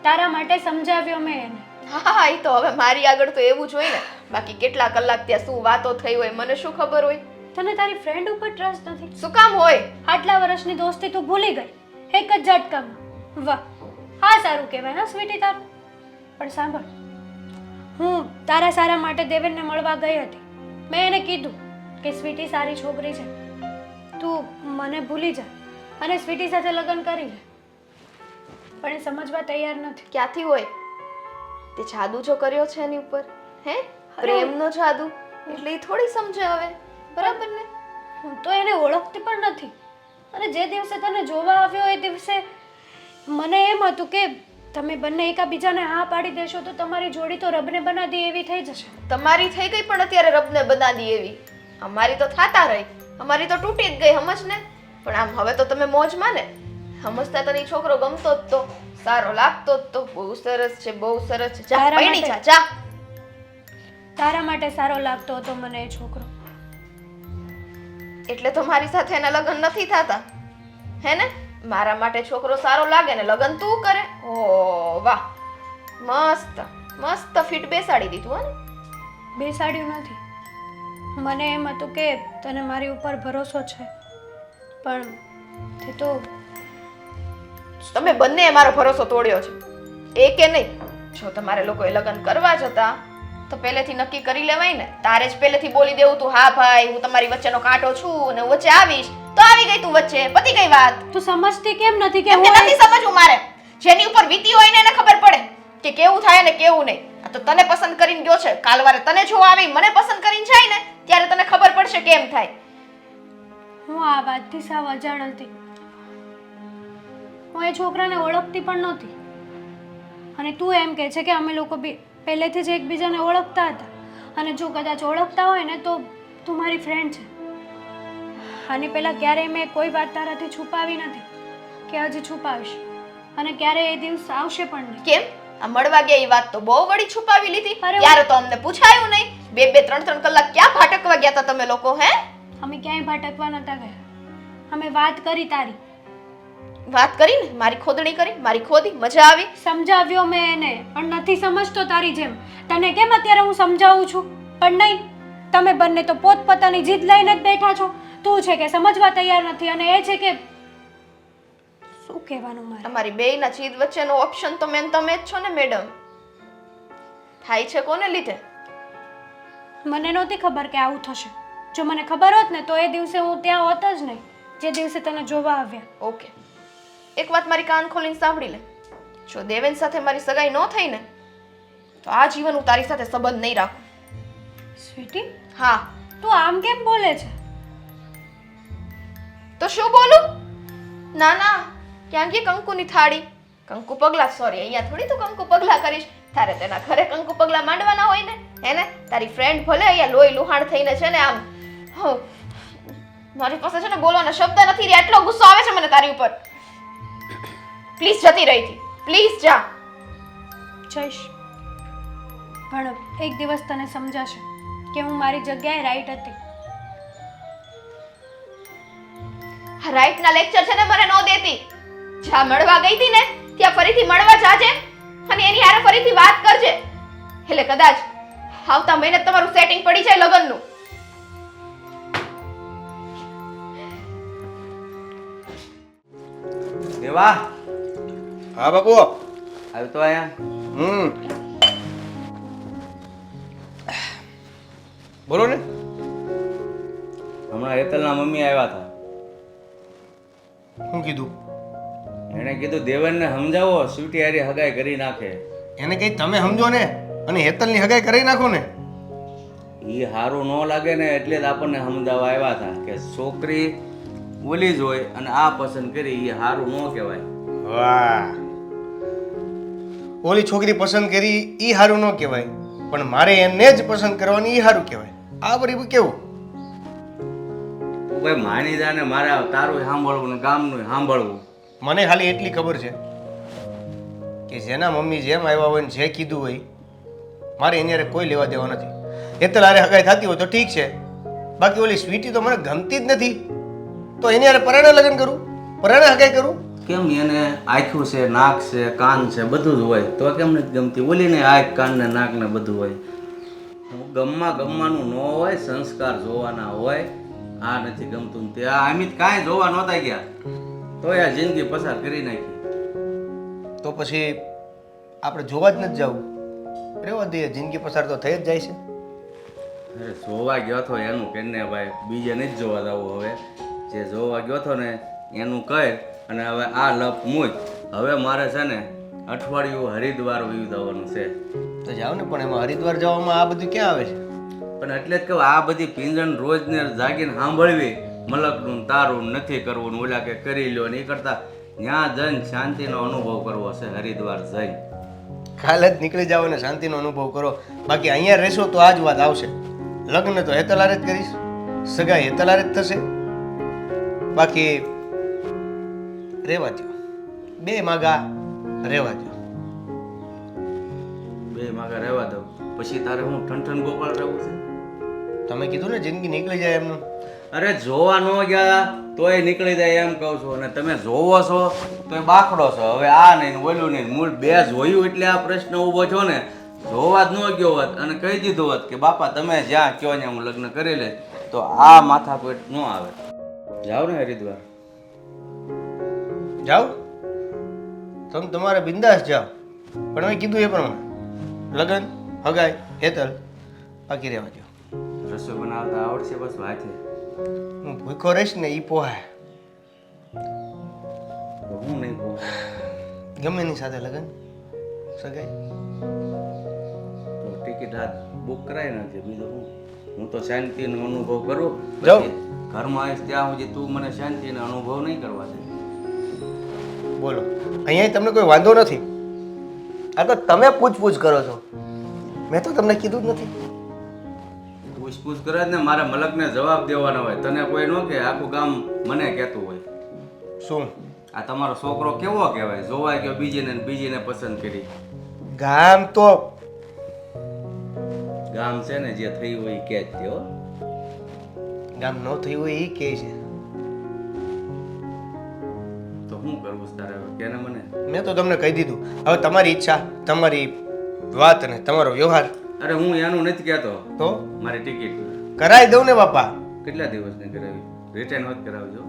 તારા માટે સમજાવ્યો મેં એને. હા, એ તો હવે મારી આગળ તો એવું જ હોય ને. બાકી કેટલા કલાક ત્યાં શું વાતો થઈ હોય મને શું ખબર હોય? તને તારી ફ્રેન્ડ ઉપર ટ્રસ્ટ નથી? શું કામ હોય? આટલા વર્ષની દોસ્તી તું ભૂલી ગઈ એક જ ઝટકામાં. વાહ, હા, સારું કહેવાય હા સ્વીટી તારું. પણ સાંભળ, હું તારા સારા માટે દેવેનને મળવા ગઈ હતી. મેં એને કીધું કે સ્વીટી સારી છોકરી છે, તું મને ભૂલી જા અને સ્વીટી સાથે લગ્ન કરી લે. પણ એ સમજવા તૈયાર નથી. ક્યાંથી હોય? તે જાદુ જો કર્યો છે એની ઉપર, હે? પ્રેમનો જાદુ. એટલે એ થોડી સમજે હવે, બરાબર ને? હું તો એને ઓળખતી પણ નથી. અને જે દિવસે તને જોવા આવ્યો એ દિવસે મને એમ હતું કે તમે બંને એકાબીજાને હા પાડી દેશો તો તમારી જોડી તો રબને બનાવી એવી થઈ જશે. તમારી થઈ ગઈ પણ અત્યારે રબને બનાવી એવી. અમારી તો થાતા રહી, અમારી તો તૂટી જ ગઈ, સમજ ને? પણ આમ હવે તો તમે મોજમાં ને. સમજતા તને છોકરો ગમતો જ તો, સારો લાગતો જ તો, બહુ સરસ છે, બહુ સરસ છે. જા, તારા પૈણી માટે- જા, જા. તારા માટે સારો લાગતો હતો મને એ છોકરો. એટલે તો મારી સાથે એના લગ્ન નથી થતા, હે ને? મારા માટે છોકરો સારો લાગે ને લગ્ન તું કરે? ઓ વાહ, મસ્ત મસ્ત ફિટ બેસાડી દીધું. હે ને? બેસાડ્યું નથી. મને એમ હતું કે તને મારી ઉપર ભરોસો છે, પણ તે તો તમે બંને મારો ભરોસો તોડ્યો છે. એ કે નહીં, જો તમારે લોકોએ લગ્ન કરવા જ હતા તો પહેલેથી નક્કી કરી લેવાય ને. તારે જ પહેલેથી બોલી દેવું તું, હા ભાઈ હું તમારી વચ્ચેનો કાંટો છું અને હું વચ્ચે આવીશ, તો આવી ગઈ તું વચ્ચે, પતી ગઈ વાત. તું સમજતી કેમ નથી કે એમને નથી સમજવું મારે. જેની ઉપર વીતી હોય ને એને ખબર પડે કે કેવું થાય ને કેવું નહીં. આ તો તને પસંદ કરીને ગયો છે, કાલવારે તને જોવા આવી મને પસંદ કરીને જાય ને ત્યારે તને ખબર પડશે કેમ થાય. હું આ વાતથી સાવ અજાણ હતી. હું એ છોકરાને ઓળખતી પણ નહોતી, અને તું એમ કહે છે કે અમે લોકો બી પહેલેથી જ એકબીજાને ઓળખતા હતા, અને જો કદાચ ઓળખતા હોય ને તો તું મારી ફ્રેન્ડ છે. આની પહેલાં ક્યારેય મેં કોઈ વાત તારાથી છુપાવી નથી કે હજી છુપાવીશ, અને ક્યારેય એ દિવસ આવશે પણ નહીં. કેમ આ મળવા ગયા એ વાત તો બહુ વળી છુપાવી લીધી. અરે ત્યારે તો અમને પૂછાયું નહીં. 2-2, 3-3 કલાક ક્યાં ભાટકવા ગયા હતા તમે લોકો? હે, અમે ક્યાંય ભટકવા નતા ગયા. અમે વાત કરી તારી. વાત કરી ને, મારી ખોદણી કરી, મારી ખોદી, મજા આવી. સમજાવ્યો મેં એને, પણ નથી સમજતો તારી જેમ. તને કેમ અત્યારે હું સમજાવું છું, પણ નહીં. તમે બંને તો પોતપોતાની જીદ લઈને જ બેઠા છો. તું છે કે સમજવા તૈયાર નથી, અને એ છે કે શું કહેવાનું મારે. તમારી બેયના જીદ વચ્ચેનો ઓપ્શન તો મેન તમે જ છો ને મેડમ. થાય છે કોને લીધે? મને નહોતી ખબર કે આવું થશે. જો મને ખબર હોત ને તો એ દિવસે હું ત્યાં હોત જ નહીં, જે દિવસે તને જોવા આવ્યા. ઓકે, એક વાત મારી કાન ખોલીને સાંભળી લે. જો દેવેન સાથે મારી સગાઈ ન થઈ ને તો આ જીવન હું તારી સાથે સંબંધ નહીં રાખું. સ્વીટી, હા તું આમ કેમ બોલે છે? તો શું બોલું? ના ના, ક્યાં ગઈ કંકુની થાળી? કંકુ પગલા, સોરી, અહીંયા થોડી તું કંકુ પગલા કરીશ. તારે તેના ઘરે કંકુ પગલા માંડવાના હોય ને, હે ને? તારી ફ્રેન્ડ ભલે અહીંયા લોહી લુહાણ થઈને છે ને આમ, મારી પાસે છે ને બોલવાના શબ્દ નથી રહ્યા, એટલો ગુસ્સો આવે છે મને તારી ઉપર. પ્લીઝ જતી રહી હતી, પ્લીઝ જા. જઈશ, પણ એક દિવસ તને સમજાશે કે હું મારી જગ્યાએ રાઈટ હતી. રાઈટ ના લેક્ચર છે ને મને નો દેતી. જ્યાં મળવા ગઈ હતી ને ત્યાં ફરીથી મળવા જાજે અને એની હારે ફરીથી વાત કરજે, એટલે કદાચ આવતા મહિને તમારું સેટિંગ પડી જાય લગ્નનું. દેવા, હા બાપુ. આવ્યો તો અહીંયા. બોલો ને. હમણાં હેતલના મમ્મી આવ્યા હતા. શું કીધું? એણે કીધું દેવનને સમજાવો, સ્વીટી હારી હગાઈ કરી નાખે. એને કઈ તમે સમજો ને, અને હેતલની હગાઈ કરી નાખો ને. એ સારું ન લાગે ને એટલે જ આપણને સમજાવવા આવ્યા હતા કે છોકરી ઓલી જ હોય અને આ પસંદ કરી, એ સારું ન કહેવાય. વાહ, ઓલી છોકરી પસંદ કરી ઈ સારું ન કહેવાય, પણ મારે એને જ પસંદ કરવાની ઈ સારું કહેવાય. આ બરી કેવું? તું ભાઈ માની જા ને, મારે તારું સાંભળવું ને ગામનું સાંભળવું. મને ખાલી એટલી ખબર છે કે જેના મમ્મી જેમ આવ્યા હોય ને જે કીધું હોય, મારે એની હારે કોઈ લેવા દેવા નથી. હેતલ હારે હગાઈ થતી હોય તો ઠીક છે, બાકી ઓલી સ્વીટી તો મને ગમતી જ નથી. તો એની હારે પરાણે લગ્ન કરું, પરાણે હગાઈ કરું? કેમ? એને આંખું છે, નાક છે, કાન છે, બધું જ હોય, તો કેમ નથી ગમતી? ઓલીને આંખ, કાન ને નાક ને બધું હોય. ગમવાનું ન હોય, સંસ્કાર જોવાના હોય. આ નથી ગમતું તે અમિત કાંઈ જોવા નહોતા ગયા, તો આ જિંદગી પસાર કરી નાખી. તો પછી આપણે જોવા જ નથી જવું, રહેવા દઈએ, જિંદગી પસાર તો થઈ જ જાય છે. અરે જોવા ગયો હતો એનું કેને ભાઈ, બીજે નથી જોવા જવું. હવે જે જોવા ગયો હતો ને એનું કહે, અને હવે આ લપ મૂક. હવે મારે છે ને અઠવાડિયું હરિદ્વાર વયું જવાનું છે. તો જાઓ ને, પણ એમાં હરિદ્વાર જવામાં આ બધું ક્યાં આવે છે? પણ એટલે જ કહું, આ બધી પીંજણ રોજને જાગીને સાંભળવી, મલકનું તારું નથી કરવું ને ઓલા કે કરી લ્યો ને, એ કરતા ત્યાં જઈને શાંતિનો અનુભવ કરવો છે. હરિદ્વાર જઈને કાલે જ નીકળી જાઓ ને શાંતિનો અનુભવ કરો. બાકી અહીંયા રહેશો તો આ જ વાત આવશે. લગ્ન તો હેતલ હારે જ કરીશ, સગાઈ હેતલ હારે જ થશે. બાકી રહેવા દો, બે માગા રહેવા દો. બે માગા રહેવા દઉં, પછી તારે હું ઠંઠન ગોપાલ રહેવું છે? તમે કીધું ને જિંદગી નીકળી જાય એમનું. અરે જોવા ન ગયા તોય નીકળી જાય એમ કહું છું, અને તમે જોવો છો તોય બાખડો છો. હવે આ નહીં ઓલું નહીં, મૂળ બે જોયું એટલે આ પ્રશ્ન ઊભો છો ને. જોવા જ ન ગયો હોત અને કહી દીધું હોત કે બાપા તમે જ્યાં કહો ને હું લગ્ન કરી લે, તો આ માથાકૂટ ન આવે. જાઓ ને હરિદ્વાર. જાઓ તમે તમારે બિંદાસ જાઓ, પણ મેં કીધું એ પ્રમાણે લગ્ન હગાઈ હેતલ બાકી રહેવા દો. રસોઈ બનાવતા આવડશે બસ વાંચે. હું ભૂખો રહીશ ને એ પોહાય. હું નહીં કહું. ગમે એની સાથે લગ્ન સગાઈ. તો ટિકિટ હાથ બુક કરાય નથી. બીજું હું તો શાંતિનો અનુભવ કરું. જાઓ. પછી ઘરમાં આવીશ ત્યાં સુધી તું મને શાંતિનો અનુભવ નહીં કરવા દે. બોલો, અહીંયા તમને કોઈ વાંધો નથી. આ તો તમે પૂછપૂછ કરો છો, મેં તો તમને કીધું જ નથી. પૂછપૂછ કરે જ ને, મારા મલકને જવાબ દેવાનો હોય. તને કોઈ ન કે આખું ગામ મને કહેતું હોય શું આ તમારો છોકરો કેવો કહેવાય, જોવા ગયો બીજીને ને બીજીને પસંદ કરી. ગામ તો ગામ છે ને જે થયું હોય એ કે જ તે હો. ગામ ન થયું હોય એ કહે છે. તો શું કરવું છે તારે હવે? કે ને મને. મેં તો તમને કહી દીધું. હવે તમારી ઈચ્છા, તમારી વાત અને તમારો વ્યવહાર. અરે હું એનું નથી કહેતો. તો મારી ટિકિટ કરાવી દઉં ને બાપા. કેટલા દિવસની કરાવી? રિટર્ન હોત કરાવજો.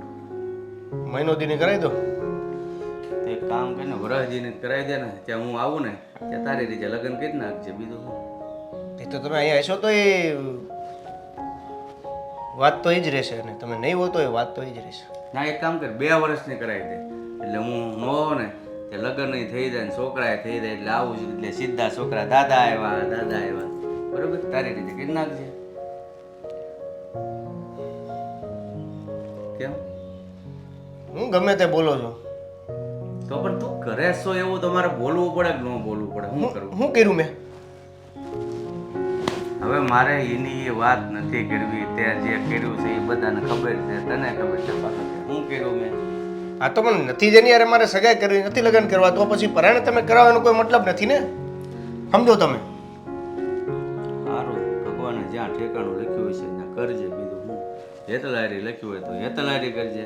મહિનો દીની કરાવી દો. તો એક કામ કરીને વરહજીને કરાવી દે ને, ત્યાં હું આવું ને ત્યાં તારી રીતે લગ્ન કરી નાખજે. બીજું શું? એ તો તમે અહીંયા હશો તો એ વાત તો એ જ રહેશે, અને તમે નહીં હો તો એ વાત તો એ જ રહેશે. ના એક કામ કર, 2 વર્ષની કરાવી દે. એટલે હું ન હોઉં ને તે લગ્ન નહીં થઈ જાય ને છોકરાએ થઈ જાય એટલે આવું છું. એટલે સીધા છોકરા દાદા આવ્યા. બરોબર? તારી રીતે કરી નાખજે. કેમ? હું ગમે તે બોલો છો. તો પણ તું કરે છો એવું તમારે બોલવું પડે કે ન બોલવું પડે? શું કરવું? શું કર્યું મેં? હવે મારે એની એ વાત નથી કરવી. તે જે કર્યું છે એ બધાને ખબર છે, તને ખબર છે. પાછા શું કર્યું મેં? આ તો પણ નથી જેની યાર મારે સગાઈ કરવી નથી, લગ્ન કરવા, તો પછી પરાણે તમે કરાવવાનો કોઈ મતલબ નથી ને. સમજો તમે. સારું, ભગવાને જ્યાં ઠેકાણું લખ્યું હોય છે ત્યાં કરજે. બીજું હું હેતલારી લખ્યું હોય તો હેતલારી કરજે.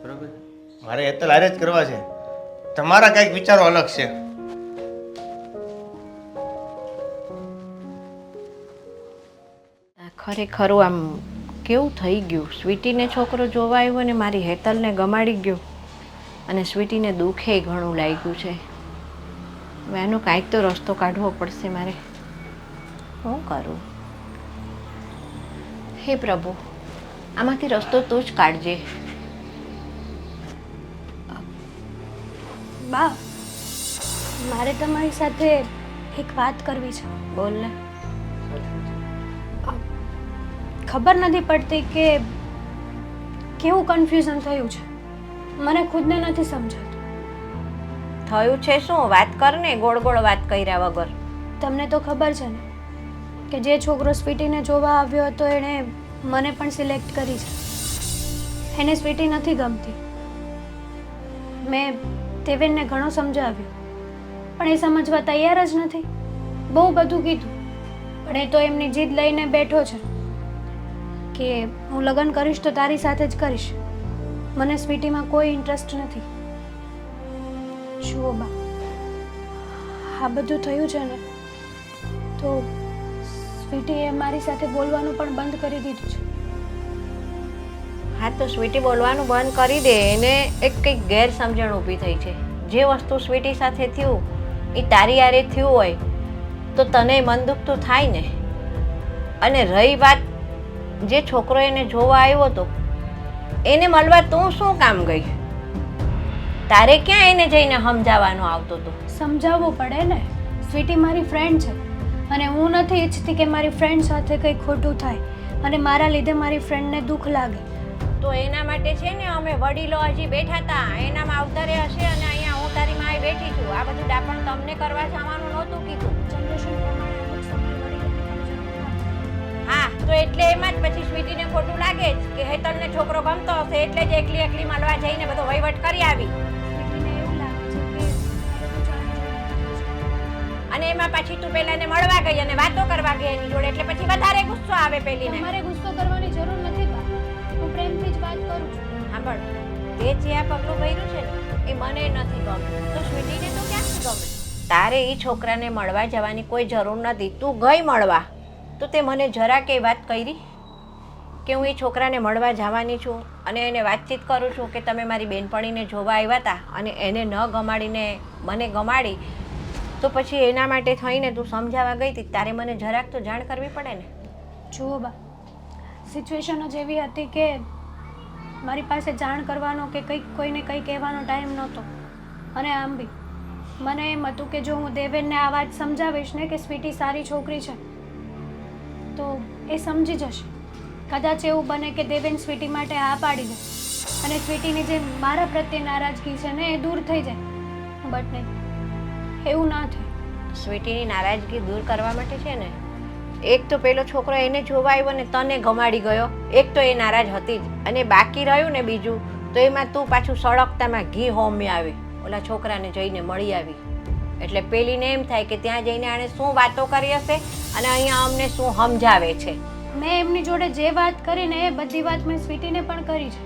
બરોબર? મારે હેતલ હારે જ કરવા છે. તમારા કંઈક વિચારો અલગ છે. ખરેખર આમ કેવું થઈ ગયું. સ્વીટીને છોકરો જોવા આવ્યો ને મારી હેતલને ગમાડી ગયો, અને સ્વીટીને દુઃખે ઘણું લાગ્યું છે. હવે એનો કાંઈક તો રસ્તો કાઢવો પડશે મારે. શું કરું? હે પ્રભુ, આમાંથી રસ્તો તું જ કાઢજે. બા, મારે તમારી સાથે એક વાત કરવી છે. બોલ ને. ખબર નથી પડતી કે કેવું કન્ફ્યુઝન થયું છે. મને ખુદને નથી સમજાતું. થયું છે શું? વાત કર ને, ગોળ ગોળ વાત કર્યા વગર. તમને તો ખબર છે ને કે જે છોકરો સ્વીટીને જોવા આવ્યો હતો એણે મને પણ સિલેક્ટ કરી છે. એને સ્વીટી નથી ગમતી. મેં દેવેનને ઘણો સમજાવ્યો પણ એ સમજવા તૈયાર જ નથી. બહુ બધું કીધું પણ એ તો એમની જીદ લઈને બેઠો છે કે હું લગ્ન કરીશ તો તારી સાથે જ કરીશ. મને સ્વીટીમાં કોઈ ઇન્ટરેસ્ટ નથી. જુઓ બા, આ બધું થયું છે ને તો સ્વીટીએ મારી સાથે બોલવાનું પણ બંધ કરી દીધું છે. હા તો સ્વીટી બોલવાનું બંધ કરી દે. એને એક કંઈક ગેરસમજણ ઊભી થઈ છે. જે વસ્તુ સ્વીટી સાથે થયું એ તારી હારે થયું હોય તો તને મન દુઃખ તો થાય ને. અને રહી વાત જે છોકરો એને જોવા આવ્યો હતો એને મળવા તું શું કામ ગઈ? તારે ક્યાં એને જઈને સમજાવવાનો આવતો હતો? સમજાવવું પડે ને. સ્વીટી મારી ફ્રેન્ડ છે અને હું નથી ઈચ્છતી કે મારી ફ્રેન્ડ સાથે કંઈ ખોટું થાય અને મારા લીધે મારી ફ્રેન્ડને દુઃખ લાગે. તો એના માટે છે ને અમે વડીલો હજી બેઠા હતા, એનામાં અવતારે હશે અને અહીંયા હું તારી માએ બેઠી છું. આ બધું ડાપણ તમને કરવા જવાનું નહોતું કીધું. જનરેશન પ્રમાણે અમુક સમય વડીલોની પણ જરૂર પડે. હા તો એટલે એમાં જ પછી સ્વીટીને ખોટું લાગે જ કે હેતલને છોકરો ગમતો હશે એટલે જ એકલી એકલી મળવા જઈને બધો વહીવટ કરી આવી. સ્વીટીને એવું લાગે છે કે આ બધું જાણી જોઈને અને એમાં પછી તું પેલાને મળવા ગઈ અને વાતો કરવા ગઈ એની જોડે એટલે પછી વધારે ગુસ્સો આવે પેલીને. તમારે ગુસ્સો કરવાની જરૂર નથી બા. હું પ્રેમથી જ વાત કરું છું. સાંભળ, તે જે આ પગલું ભર્યું છે ને એ મને નથી ગમે. તો સ્વીટીને તો ક્યાંથી ગમે? તારે એ છોકરાને મળવા જવાની કોઈ જરૂર નથી. તું ગઈ મળવા તો તે મને જરા કે વાત કરી કે હું એ છોકરાને મળવા જવાની છું અને એને વાતચીત કરું છું કે તમે મારી બેનપણીને જોવા આવ્યા હતા અને એને ન ગમાડીને મને ગમાડી, તો પછી એના માટે થઈને તું સમજાવવા ગઈ હતી. તારે મને જરાક તો જાણ કરવી પડે ને. જુઓ બા, સિચ્યુએશન જ એવી હતી કે મારી પાસે જાણ કરવાનો કે કોઈને કંઈ કહેવાનો ટાઈમ નહોતો. અને આમ બી મને એમ હતું કે જો હું દેવેનને આ વાત સમજાવીશ ને કે સ્વીટી સારી છોકરી છે તો એ સમજી જશે. કદાચ એવું બને કે દેવેન સ્વીટી માટે હા પાડી દે અને સ્વીટીની જે મારા પ્રત્યે નારાજગી છે ને એ દૂર થઈ જાય. બટ નહીં, એવું ના થાય. સ્વીટીની નારાજગી દૂર કરવા માટે છે ને, એક તો પેલો છોકરો એને જોવા આવ્યો ને તને ગમાડી ગયો, એક તો એ નારાજ હતી જ, અને બાકી રહ્યું ને બીજું તો એમાં તું પાછું સળગતામાં ઘી હોમી આવી ઓલા છોકરાને જઈને મળી આવી. એટલે પેલીને એમ થાય કે ત્યાં જઈને આણે શું વાતો કરી હશે અને અહીંયા અમને શું સમજાવે છે. મેં એમની જોડે જે વાત કરી ને એ બધી વાત મેં સ્વીટીને પણ કરી છે,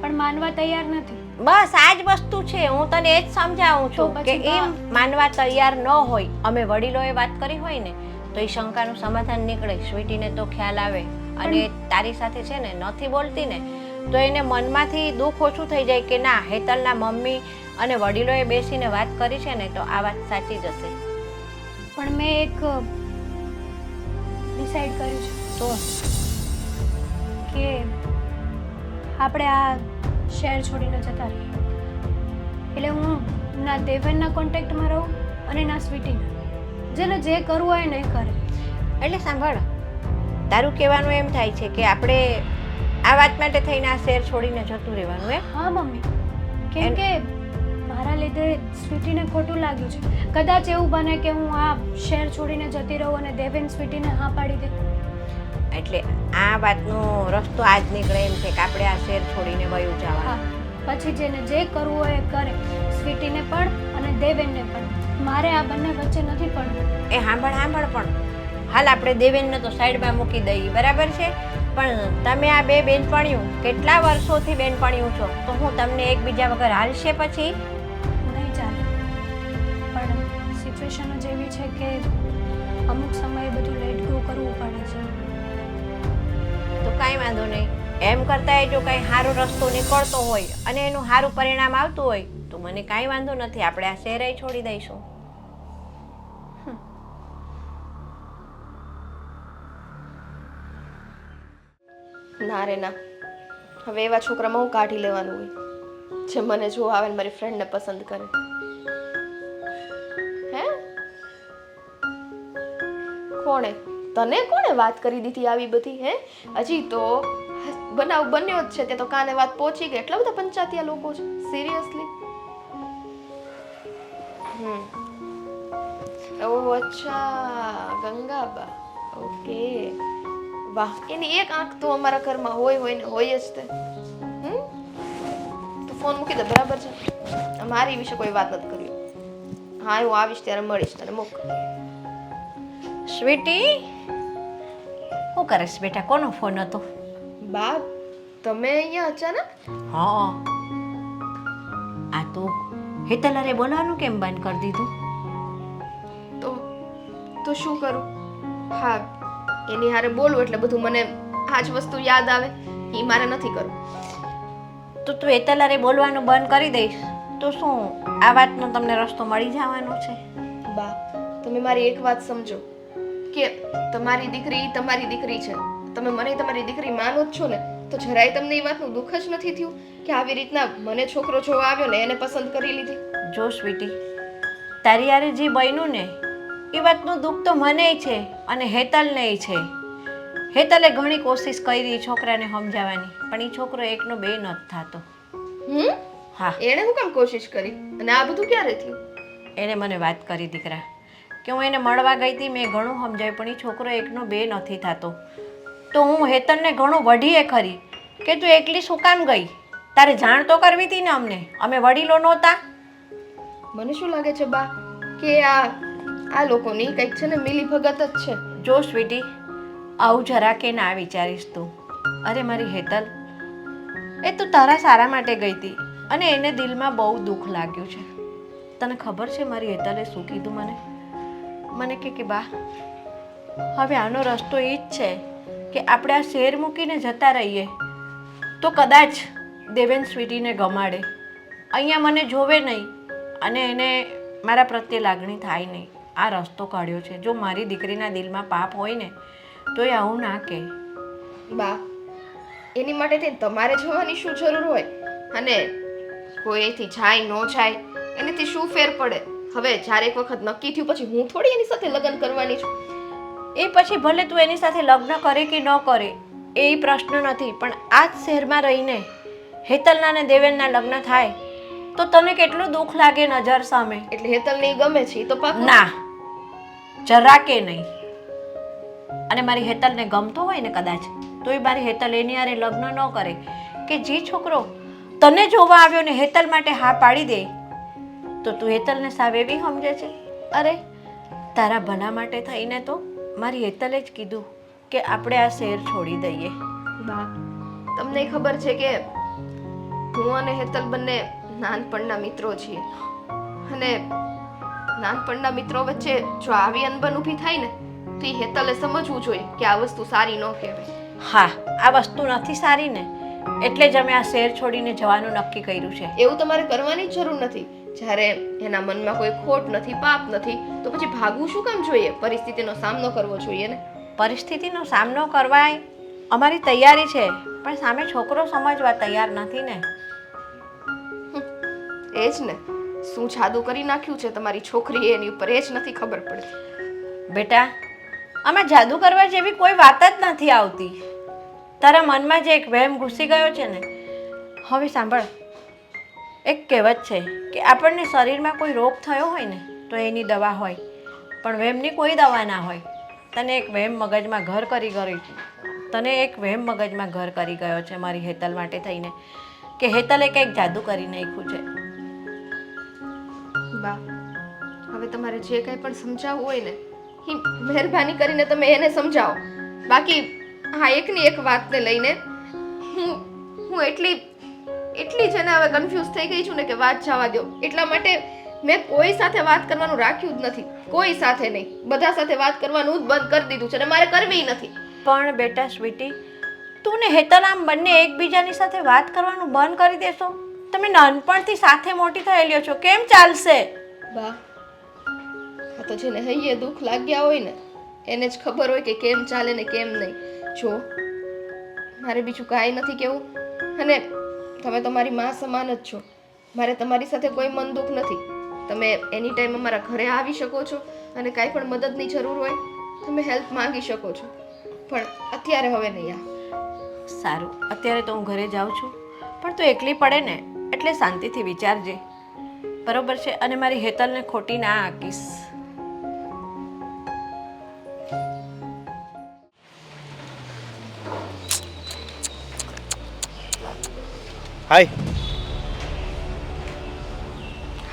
પણ માનવા તૈયાર નથી. બસ આ જ વસ્તુ છે. હું તને એ જ સમજાવું છું તો કે પછી એમ માનવા તૈયાર ન હોય. અમે વડીલોએ વાત કરી હોય ને તો એ શંકાનું સમાધાન નીકળે. સ્વીટીને તો ખ્યાલ આવે અને તારી સાથે છે ને નથી બોલતી ને તો એને મનમાંથી દુઃખ ઓછું થઈ જાય કે ના, હેતલના મમ્મી અને વડીલોએ બેસીને વાત કરી છે ને તો આ વાત સાચી જશે. પણ મેં એક ડિસાઈડ કર્યું છે તો કે આપણે આ શહેર છોડીને જતા રહીએ. એટલે હું ના દેવેનના કોન્ટેક્ટમાં રહું અને ના સ્વીટીના. જેને જે કરવું હોય ને એ કરે. એટલે સાંભળ, તારું કહેવાનું એમ થાય છે કે આપણે આ વાત માટે થઈને આ શહેર છોડીને જતું રહેવાનું એમ? હા મમ્મી, કેમ કે મારા લીધે સ્વીટીને ખોટું લાગ્યું છે. કદાચ એવું બને કે હું આ શહેર છોડીને જતી રહું અને દેવેન સ્વીટીને હા પાડી દે. એટલે આ વાતનો રસ્તો આજ નીકળે એમ છે કે આપણે આ શહેર છોડીને વયું હા, જવાનું. પછી જેને જે કરવું હોય એ કરે, સ્વીટીને પણ અને દેવેનને પણ. મારે આ બંને વચ્ચે નથી પડવું. એ સાંભળ પણ હાલ આપણે દેવેનને તો સાઈડમાં મૂકી દઈએ, બરાબર છે? પણ તમે આ બે બેનપણીઓ કેટલા વર્ષોથી બેનપણીઓ છો, તો હું તમને એકબીજા વગર હાલશે પછી? નહીં ચાલે. પણ સિચ્યુએશન જ એવી છે કે અમુક સમયે બધું લેટ ગો કરવું પડે છે. તો કાંઈ વાંધો નહીં. એમ કરતાં જો કાંઈ સારો રસ્તો નીકળતો હોય અને એનું સારું પરિણામ આવતું હોય તો મને કાંઈ વાંધો નથી. આપણે આ શહેર છોડી દઈશું. ના રે ના, હવે એવા છોકરામાં હું કાઢી લેવાનું હોય જે મને જો આવે ને મારી ફ્રેન્ડને પસંદ કરે. હે કોણે તને કોણે વાત કરી દીધી આવી બધી? હે હજી તો બનાવ બન્યો જ છે તે તો કાને વાત પહોંચી ગઈ. એટલા બધા પંચાયતીયા લોકો છે, સિરિયસલી? ઓહ અચ્છા, ગંગાબા. ઓકે, વાહ. એની એક આંખ તો અમારા ઘરમાં હોય ને હોય જ તે. તું ફોન મૂકી દે, બરાબર છે? મારી વિશે કોઈ વાત નથી કરવી. હા, હું આવીશ ત્યારે મળીશ તને. મૂક. સ્વીટી, શું કરીશ બેટા? કોનો ફોન હતો? બા, તમે અહીંયા અચાનક? હા, આ તો હેતલરે બોલવાનું કેમ બંધ કરી દીધું? તો શું કરું? હા, એની હારે બોલું એટલે બધું મને આ જ વસ્તુ યાદ આવે. એ મારે નથી કરવું. તો તું હેતલરે બોલવાનું બંધ કરી દઈશ તો શું આ વાતનો તમને રસ્તો મળી જવાનો છે? બા, તમે મારી એક વાત સમજો કે તમારી દીકરી તમારી દીકરી છે. તમે મને તમારી દીકરી માનો જ છો ને, તો જરાય તમને એ વાતનું દુઃખ જ નથી થયું કે આવી રીતના મને છોકરો જોવા આવ્યો ને એને પસંદ કરી લીધી? જો સ્વીટી, તારી યારે જે બન્યું ને એ વાતનું દુઃખ તો મને છે અને હેતલને છે. હેતલે ઘણી કોશિશ કરી છોકરાને સમજાવવાની, પણ એ છોકરો એકનો બે નથી થતો. હા, એણે હું કામ કોશિશ કરી અને આ બધું ક્યારે થયું? એને મને વાત કરી દીકરા કે હું એને મળવા ગઈ હતી, મેં ઘણું સમજાવ્યું પણ એ છોકરો એકનો બે નથી થતો. તો હું હેતલને ઘણું વઢીએ ખરી કે તું એકલી શું કામ ગઈ? તારે જાણ તો કરવી હતી ને અમને, અમે વડીલો નહોતા? મને શું લાગે છે બા કે આ લોકોની કંઈક છે ને મિલી ભગત જ છે. જો સ્વીટી, આવું જરા કે ના વિચારીશ તું. અરે મારી હેતલ, એ તું તારા સારા માટે ગઈ હતી અને એને દિલમાં બહુ દુઃખ લાગ્યું છે. તને ખબર છે મારી હેતલે શું કીધું મને કે બા હવે આનો રસ્તો એ જ છે કે આપણે આ શેર મૂકીને જતા રહીએ તો કદાચ દેવેન સ્વીટીને ગમાડે, અહીંયા મને જોવે નહીં અને એને મારા પ્રત્યે લાગણી થાય નહીં. આ રસ્તો કાઢ્યો છે. જો મારી દીકરીના દિલમાં પાપ હોય ને તો એ આવું ના કહે. બા એની માટે થઈને તમારે જવાની શું જરૂર હોય? અને કોઈ અહીંથી જાય ન જાય એનાથી શું ફેર પડે? હવે જ્યારે એક વખત નક્કી થયું પછી હું થોડી એની સાથે લગ્ન કરવાની છું. એ પછી ભલે તું એની સાથે લગ્ન કરે કે ન કરે એ પ્રશ્ન નથી, પણ આ જ શહેરમાં રહીને હેતલના ને દેવેનના લગ્ન થાય તો તને કેટલું દુઃખ લાગે નજર સામે. એટલે હેતલને ઈ ગમે છે ઈ તો પાક્કું. ના, જરાકે નહીં. અને મારી હેતલને ગમતો હોય ને કદાચ તો એ મારી હેતલ એની હારે લગ્ન ન કરે કે જે છોકરો તને જોવા આવ્યો ને હેતલ માટે હા પાડી દે તો તું હેતલને સાવ એવી સમજે છે? અરે તારા ભલા માટે થઈને તો મારી હેતલે જ કીધું કે આપણે આ શહેર છોડી દઈએ. બા તમને ખબર છે કે હું અને હેતલ બંને નાનપણના મિત્રો છીએ અને નાનપણના મિત્રો વચ્ચે જો આવી અનબન ઊભી થાય ને તો એ હેતલે સમજવું જોઈએ કે આ વસ્તુ સારી ન કહેવાય. હા, આ વસ્તુ નથી સારી ને એટલે જ અમે આ શહેર છોડીને જવાનું નક્કી કર્યું છે. એવું તમારે કરવાની જ જરૂર નથી. જ્યારે એના મનમાં કોઈ ખોટ નથી, પાપ નથી તો પછી ભાગવું શું કામ જોઈએ? પરિસ્થિતિનો સામનો કરવો જોઈએ ને. પરિસ્થિતિનો સામનો કરવા અમારી તૈયારી છે, પણ સામે છોકરો સમજવા તૈયાર નથી ને. એ જ ને, શું જાદુ કરી નાખ્યું છે તમારી છોકરીએ એની ઉપર એ જ નથી ખબર પડતી. બેટા, આમાં જાદુ કરવા જેવી કોઈ વાત જ નથી આવતી. તારા મનમાં જે એક વહેમ ઘૂસી ગયો છે ને, હવે સાંભળ, એક કહેવત છે કે આપણને શરીરમાં કોઈ રોગ થયો હોય ને તો એની દવા હોય, પણ વહેમની કોઈ દવા ના હોય. તને એક વહેમ મગજમાં ઘર કરી ગયો છે મારી હેતલ માટે થઈને કે હેતલે કંઈક જાદુ કરી નાખ્યું છે. બા હવે તમારે જે કંઈ પણ સમજાવવું હોય ને એ મહેરબાની કરીને તમે એને સમજાવો. બાકી હા એકની એક વાતને લઈને હું એટલી છે ને હવે કન્ફ્યુઝ થઈ ગઈ છું ને કે વાત જવા દો. એટલા માટે મેં કોઈ સાથે વાત કરવાનું રાખ્યું જ નથી. કોઈ સાથે નહીં, બધા સાથે વાત કરવાનું જ બંધ કરી દીધું છે અને મારે કરવી નથી. પણ બેટા સ્વીટી, તું ને હેતલ આમ બંને એકબીજાની સાથે વાત કરવાનું બંધ કરી દેશો? તમે નાનપણથી સાથે મોટી થયેલીઓ છો, કેમ ચાલશે? બા આ તો જેને હૈયે દુઃખ લાગ્યા હોય ને એને જ ખબર હોય કે કેમ ચાલે ને કેમ નહીં. જો મારે બીજું કાંઈ નથી કહેવું અને તમે તો મારી મા સમાન જ છો. મારે તમારી સાથે કોઈ મન દુઃખ નથી. તમે એની ટાઈમ અમારા ઘરે આવી શકો છો અને કાંઈ પણ મદદની જરૂર હોય તમે હેલ્પ માંગી શકો છો, પણ અત્યારે હવે નહીં. સારું, અત્યારે તો હું ઘરે જાઉં છું, પણ તું એકલી પડે ને એટલે શાંતિથી વિચારજે, બરોબર છે? અને મારી હેતલને ખોટી ના આંકીશ. હાય.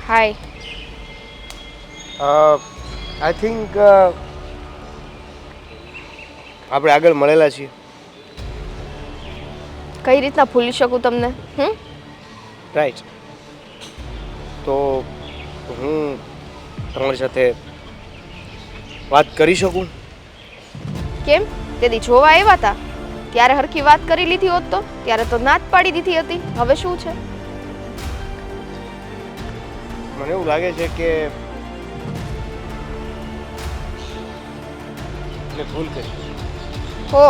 હાય. આઈ થિંક આપણે આગળ મળેલા છીએ. કઈ રીતના ભૂલી શકું તમને? રાઈટ. તો હું તમારી સાથે વાત કરી શકું? કેમ? તેથી જોવા આવ્યા હતા ત્યારે હરખી વાત કરી લીધી હોત તો? ત્યારે તો ના જ પાડી દીધી હતી. હવે શું છે? મને એવું લાગે છે કે મેં ભૂલ કરી. હો,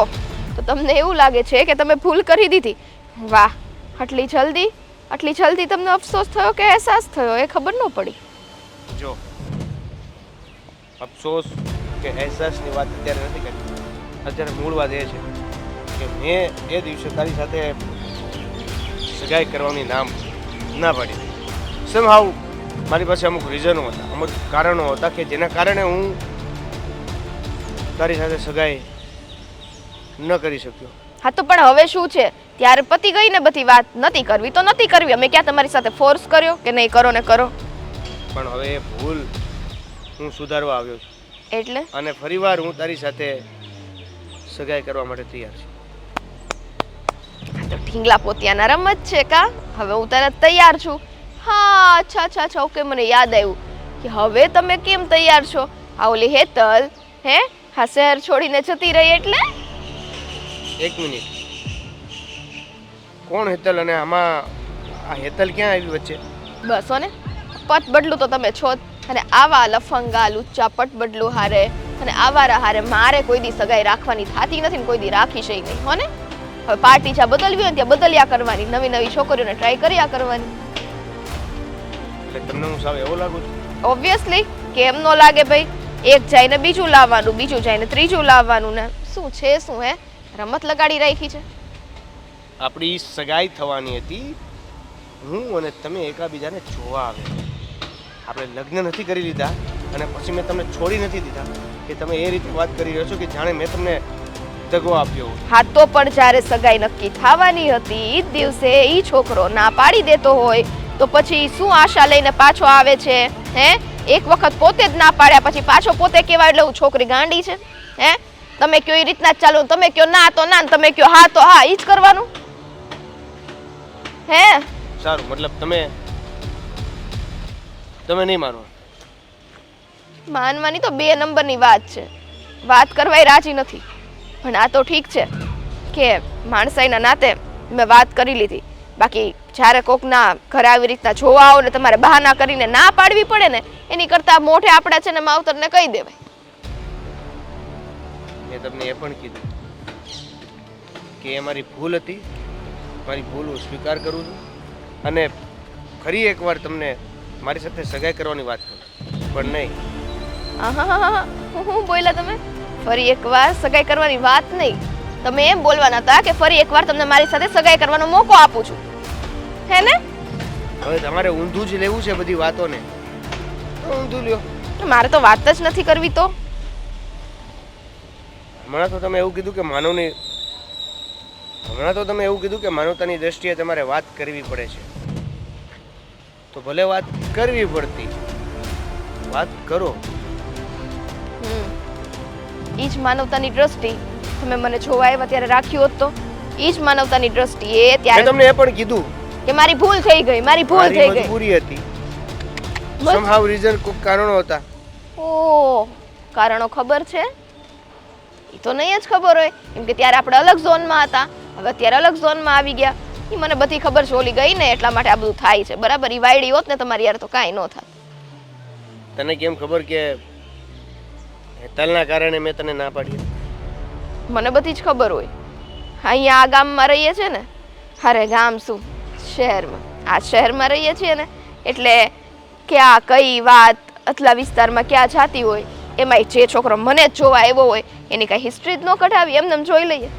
તો તમને એવું લાગે છે કે તમે ભૂલ કરી દીધી? વાહ, આટલી જલ્દી તમને અફસોસ થયો કે અહેસાસ થયો એ ખબર ન પડી. જો અફસોસ કે અહેસાસની વાત અત્યારે નથી કરતી. અત્યારે મૂળ વાત એ છે કે મેં એ દિવસે તારી સાથે સગાઈ કરવાની ના પાડી. સમહાઉ મારી પાસે અમુક રીઝનો હતા, અમુક કારણો હતા કે જેના કારણે હું તારી સાથે સગાઈ ન કરી શક્યો. હા તો પણ હવે શું છે? ત્યારે પતી ગઈ ને બધી વાત. નથી કરવી તો નથી કરવી. અમે ક્યાં તમારી સાથે ફોર્સ કર્યો કે નહીં કરો ને કરો? પણ હવે એ ભૂલ હું સુધારવા આવ્યો છું. એટલે? અને ફરીવાર હું તારી સાથે સગાઈ કરવા માટે તૈયાર છું. તો ઢીંગલા પોતિયાના રમત છે કા? હવે હું તરત તૈયાર છું. હા અચ્છા અચ્છા અચ્છા ઓકે, મને યાદ આવ્યું કે હવે તમે કેમ તૈયાર છો. આ ઓલી હેતલ હે હા શહેર છોડીને જતી રહી એટલે એક મિનિટ, કોણ હેતલ અને આમાં આ હેતલ ક્યાં આવી વચ્ચે? બસો ને પટ બદલું તો તમે છો જ. અને આવા લફંગા લુચ્ચા પટ બદલું હારે અને આવારા હારે મારે કોઈ દી સગાઈ રાખવાની થાતી નથી ને કોઈ દી રાખી છે નહીં હો ને. હવે પાર્ટી જ્યાં બદલવી હોય ત્યાં બદલ્યા કરવાની, નવી નવી છોકરીઓને ટ્રાય કર્યા કરવાની. એટલે તમને હું સાવ એવો લાગુ છું? ઓબ્વિયસલી કેમ નો લાગે ભાઈ, એક જાય ને બીજું લાવવાનું, બીજું જાય ને ત્રીજું લાવવાનું ને શું છે શું હે રમત લગાડી રાખી છે. આપણી સગાઈ થવાની હતી, હું અને તમે એકાબીજાને જોવા આવે. આપણે લગ્ન નથી કરી લીધા અને પછી મેં તમને છોડી નથી દીધા કે તમે એ રીતે વાત કરી રહ્યો છો કે જાણે મેં તમને દગો આપ્યો. હા તો પણ જ્યારે સગાઈ નક્કી થવાની હતી ઈ જ દિવસે ઈ છોકરો ના પાડી દેતો હોય તો પછી શું આશા લઈને પાછો આવે છે હે. એક વખત પોતે જ ના પાડ્યા પછી પાછો પોતે કહેવાય એટલે હું છોકરી ગાંડી છે હે. તમે કયો એ રીતના જ ચાલો, તમે કયો ના તો ના, તમે કયો હા તો હા, ઈ જ કરવાનું હે. સારું, મતલબ તમે નહીં માનો? માનવાની તો 2 નંબરની વાત છે, વાત કરવાય રાજી નથી. પણ આ તો ઠીક છે કે માણસાઈના નાતે મેં વાત કરી લીધી. બાકી જ્યારે કોકના ઘરે આવી રીતના જોવા આવો ને તમારે બહાના કરીને ના પાડવી પડે ને એની કરતાં મોઢે આપણા છે ને માવતરને કહી દેવાય. મેં તમને એ પણ કીધું કે એ મારી ભૂલ હતી, મારી ભૂલ હું સ્વીકાર કરું છું અને ફરી એકવાર તમને મારી સાથે સગાઈ કરવાની વાત કરું, પણ નહીં. આહાહાહા, હું બોલ્યા તમે? ફરી એકવાર સગાઈ કરવાની વાત નહીં, તમે એમ બોલવાના હતા કે ફરી એકવાર તમને મારી સાથે સગાઈ કરવાનો મોકો આપું છું હે ને. હવે તમારે ઊંધું જ લેવું છે બધી વાતોને, તો ઊંધું લ્યો. મારે તો વાત જ નથી કરવી. તો હમણાં તો તમે એવું કીધું કે માનવતાની દ્રષ્ટિએ તમારે વાત કરવી પડે છે, તો ભલે વાત કરવી પડતી, વાત કરો. ઈ જ માનવતાની દ્રષ્ટિ તમે મને જોવા આવ્યા ત્યારે રાખ્યું હોત તો ઈ જ માનવતાની દ્રષ્ટિ એ મેં ત્યારે તમને એ પણ કીધું કે મારી ભૂલ થઈ ગઈ, મારી ભૂલ થઈ ગઈ. મજબૂરી હતી, સમહાવ રીઝન કોઈક કારણો હતા. ઓ કારણો ખબર છે? ઈ તો નહીં જ ખબર હોય, કેમ કે ત્યારે આપણે અલગ ઝોનમાં હતા, હવે અત્યારે અલગ ઝોનમાં આવી ગયા. ઈ મને બધી ખબર છે, ઓલી ગઈ ને એટલા માટે આ બધું થાય છે. બરાબર, ઈ વાયડી હોત ને તમારી યાર તો કાંઈ ન થાત. તને કેમ ખબર કે હેતલના કારણે મેં તને ના પાડી? મને બધી જ ખબર હોય. અહીંયા આ ગામમાં રહીએ છીએ ને, અરે ગામ શું શહેરમાં, આ શહેરમાં રહીએ છીએ ને એટલે ક્યાં કઈ વાત અતલા વિસ્તારમાં ક્યાં જાતી હોય એમાંય જે છોકરો મને જ જોવા આવ્યો હોય એની કાંઈ હિસ્ટ્રી જ ન કઢાવી, એમને એમ જોઈ લઈએ.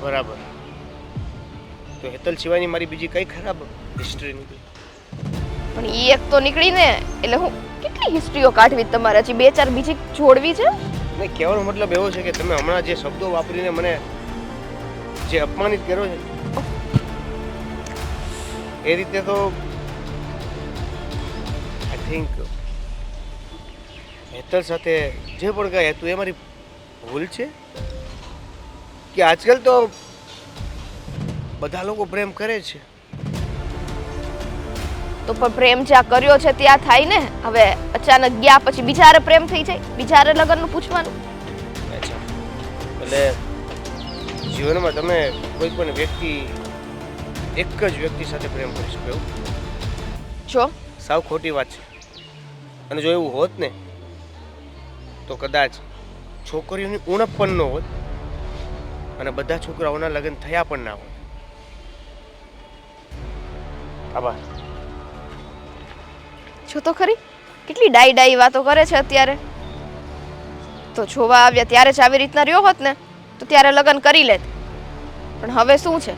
બરાબર, તો હેતલ સિવાયની મારી બીજી કઈ ખરાબ હિસ્ટ્રી નીકળી? પણ ઈ એક તો નીકળી ને, એટલે હું કેટલી હિસ્ટ્રીઓ કાઢવી તમારે, હજી 2-4 બીજી જોડવી છે. નહીં, કહેવાનો મતલબ એવો છે કે તમે હમણાં જે શબ્દો વાપરીને મને જે અપમાનિત કર્યો છે એ રીતે તો આઈ થિંક હેતલ સાથે જે પણ કાંઈ હતું એ મારી ભૂલ છે કે આજકાલ તો બધા લોકો પ્રેમ કરે છે. તો પણ પ્રેમ જ્યાં કર્યો છે ત્યાં થાય ને. હવે અચાનક ગયા પછી બીજારે પ્રેમ થઈ જાય, બીજારે લગ્નનું પૂછવાનું. અચ્છા, એટલે જીવનમાં તમે કોઈ પણ વ્યક્તિ એક જ વ્યક્તિ સાથે પ્રેમ કરી શકો એવું? જો સાવ ખોટી વાત છે. અને જો એવું હોત ને તો કદાચ છોકરીઓની ઉણપ પણ ન હોત અને બધા છોકરાઓના લગ્ન થયા પણ ના હોત. આભાર. જો તો ખરી કેટલી ડાઈ વાતો કરે છે અત્યારે. તો જોવા આવ્યા ત્યારે જ આવી રીતના રહ્યો હોત ને તો ત્યારે લગ્ન કરી લેત. પણ હવે શું છે,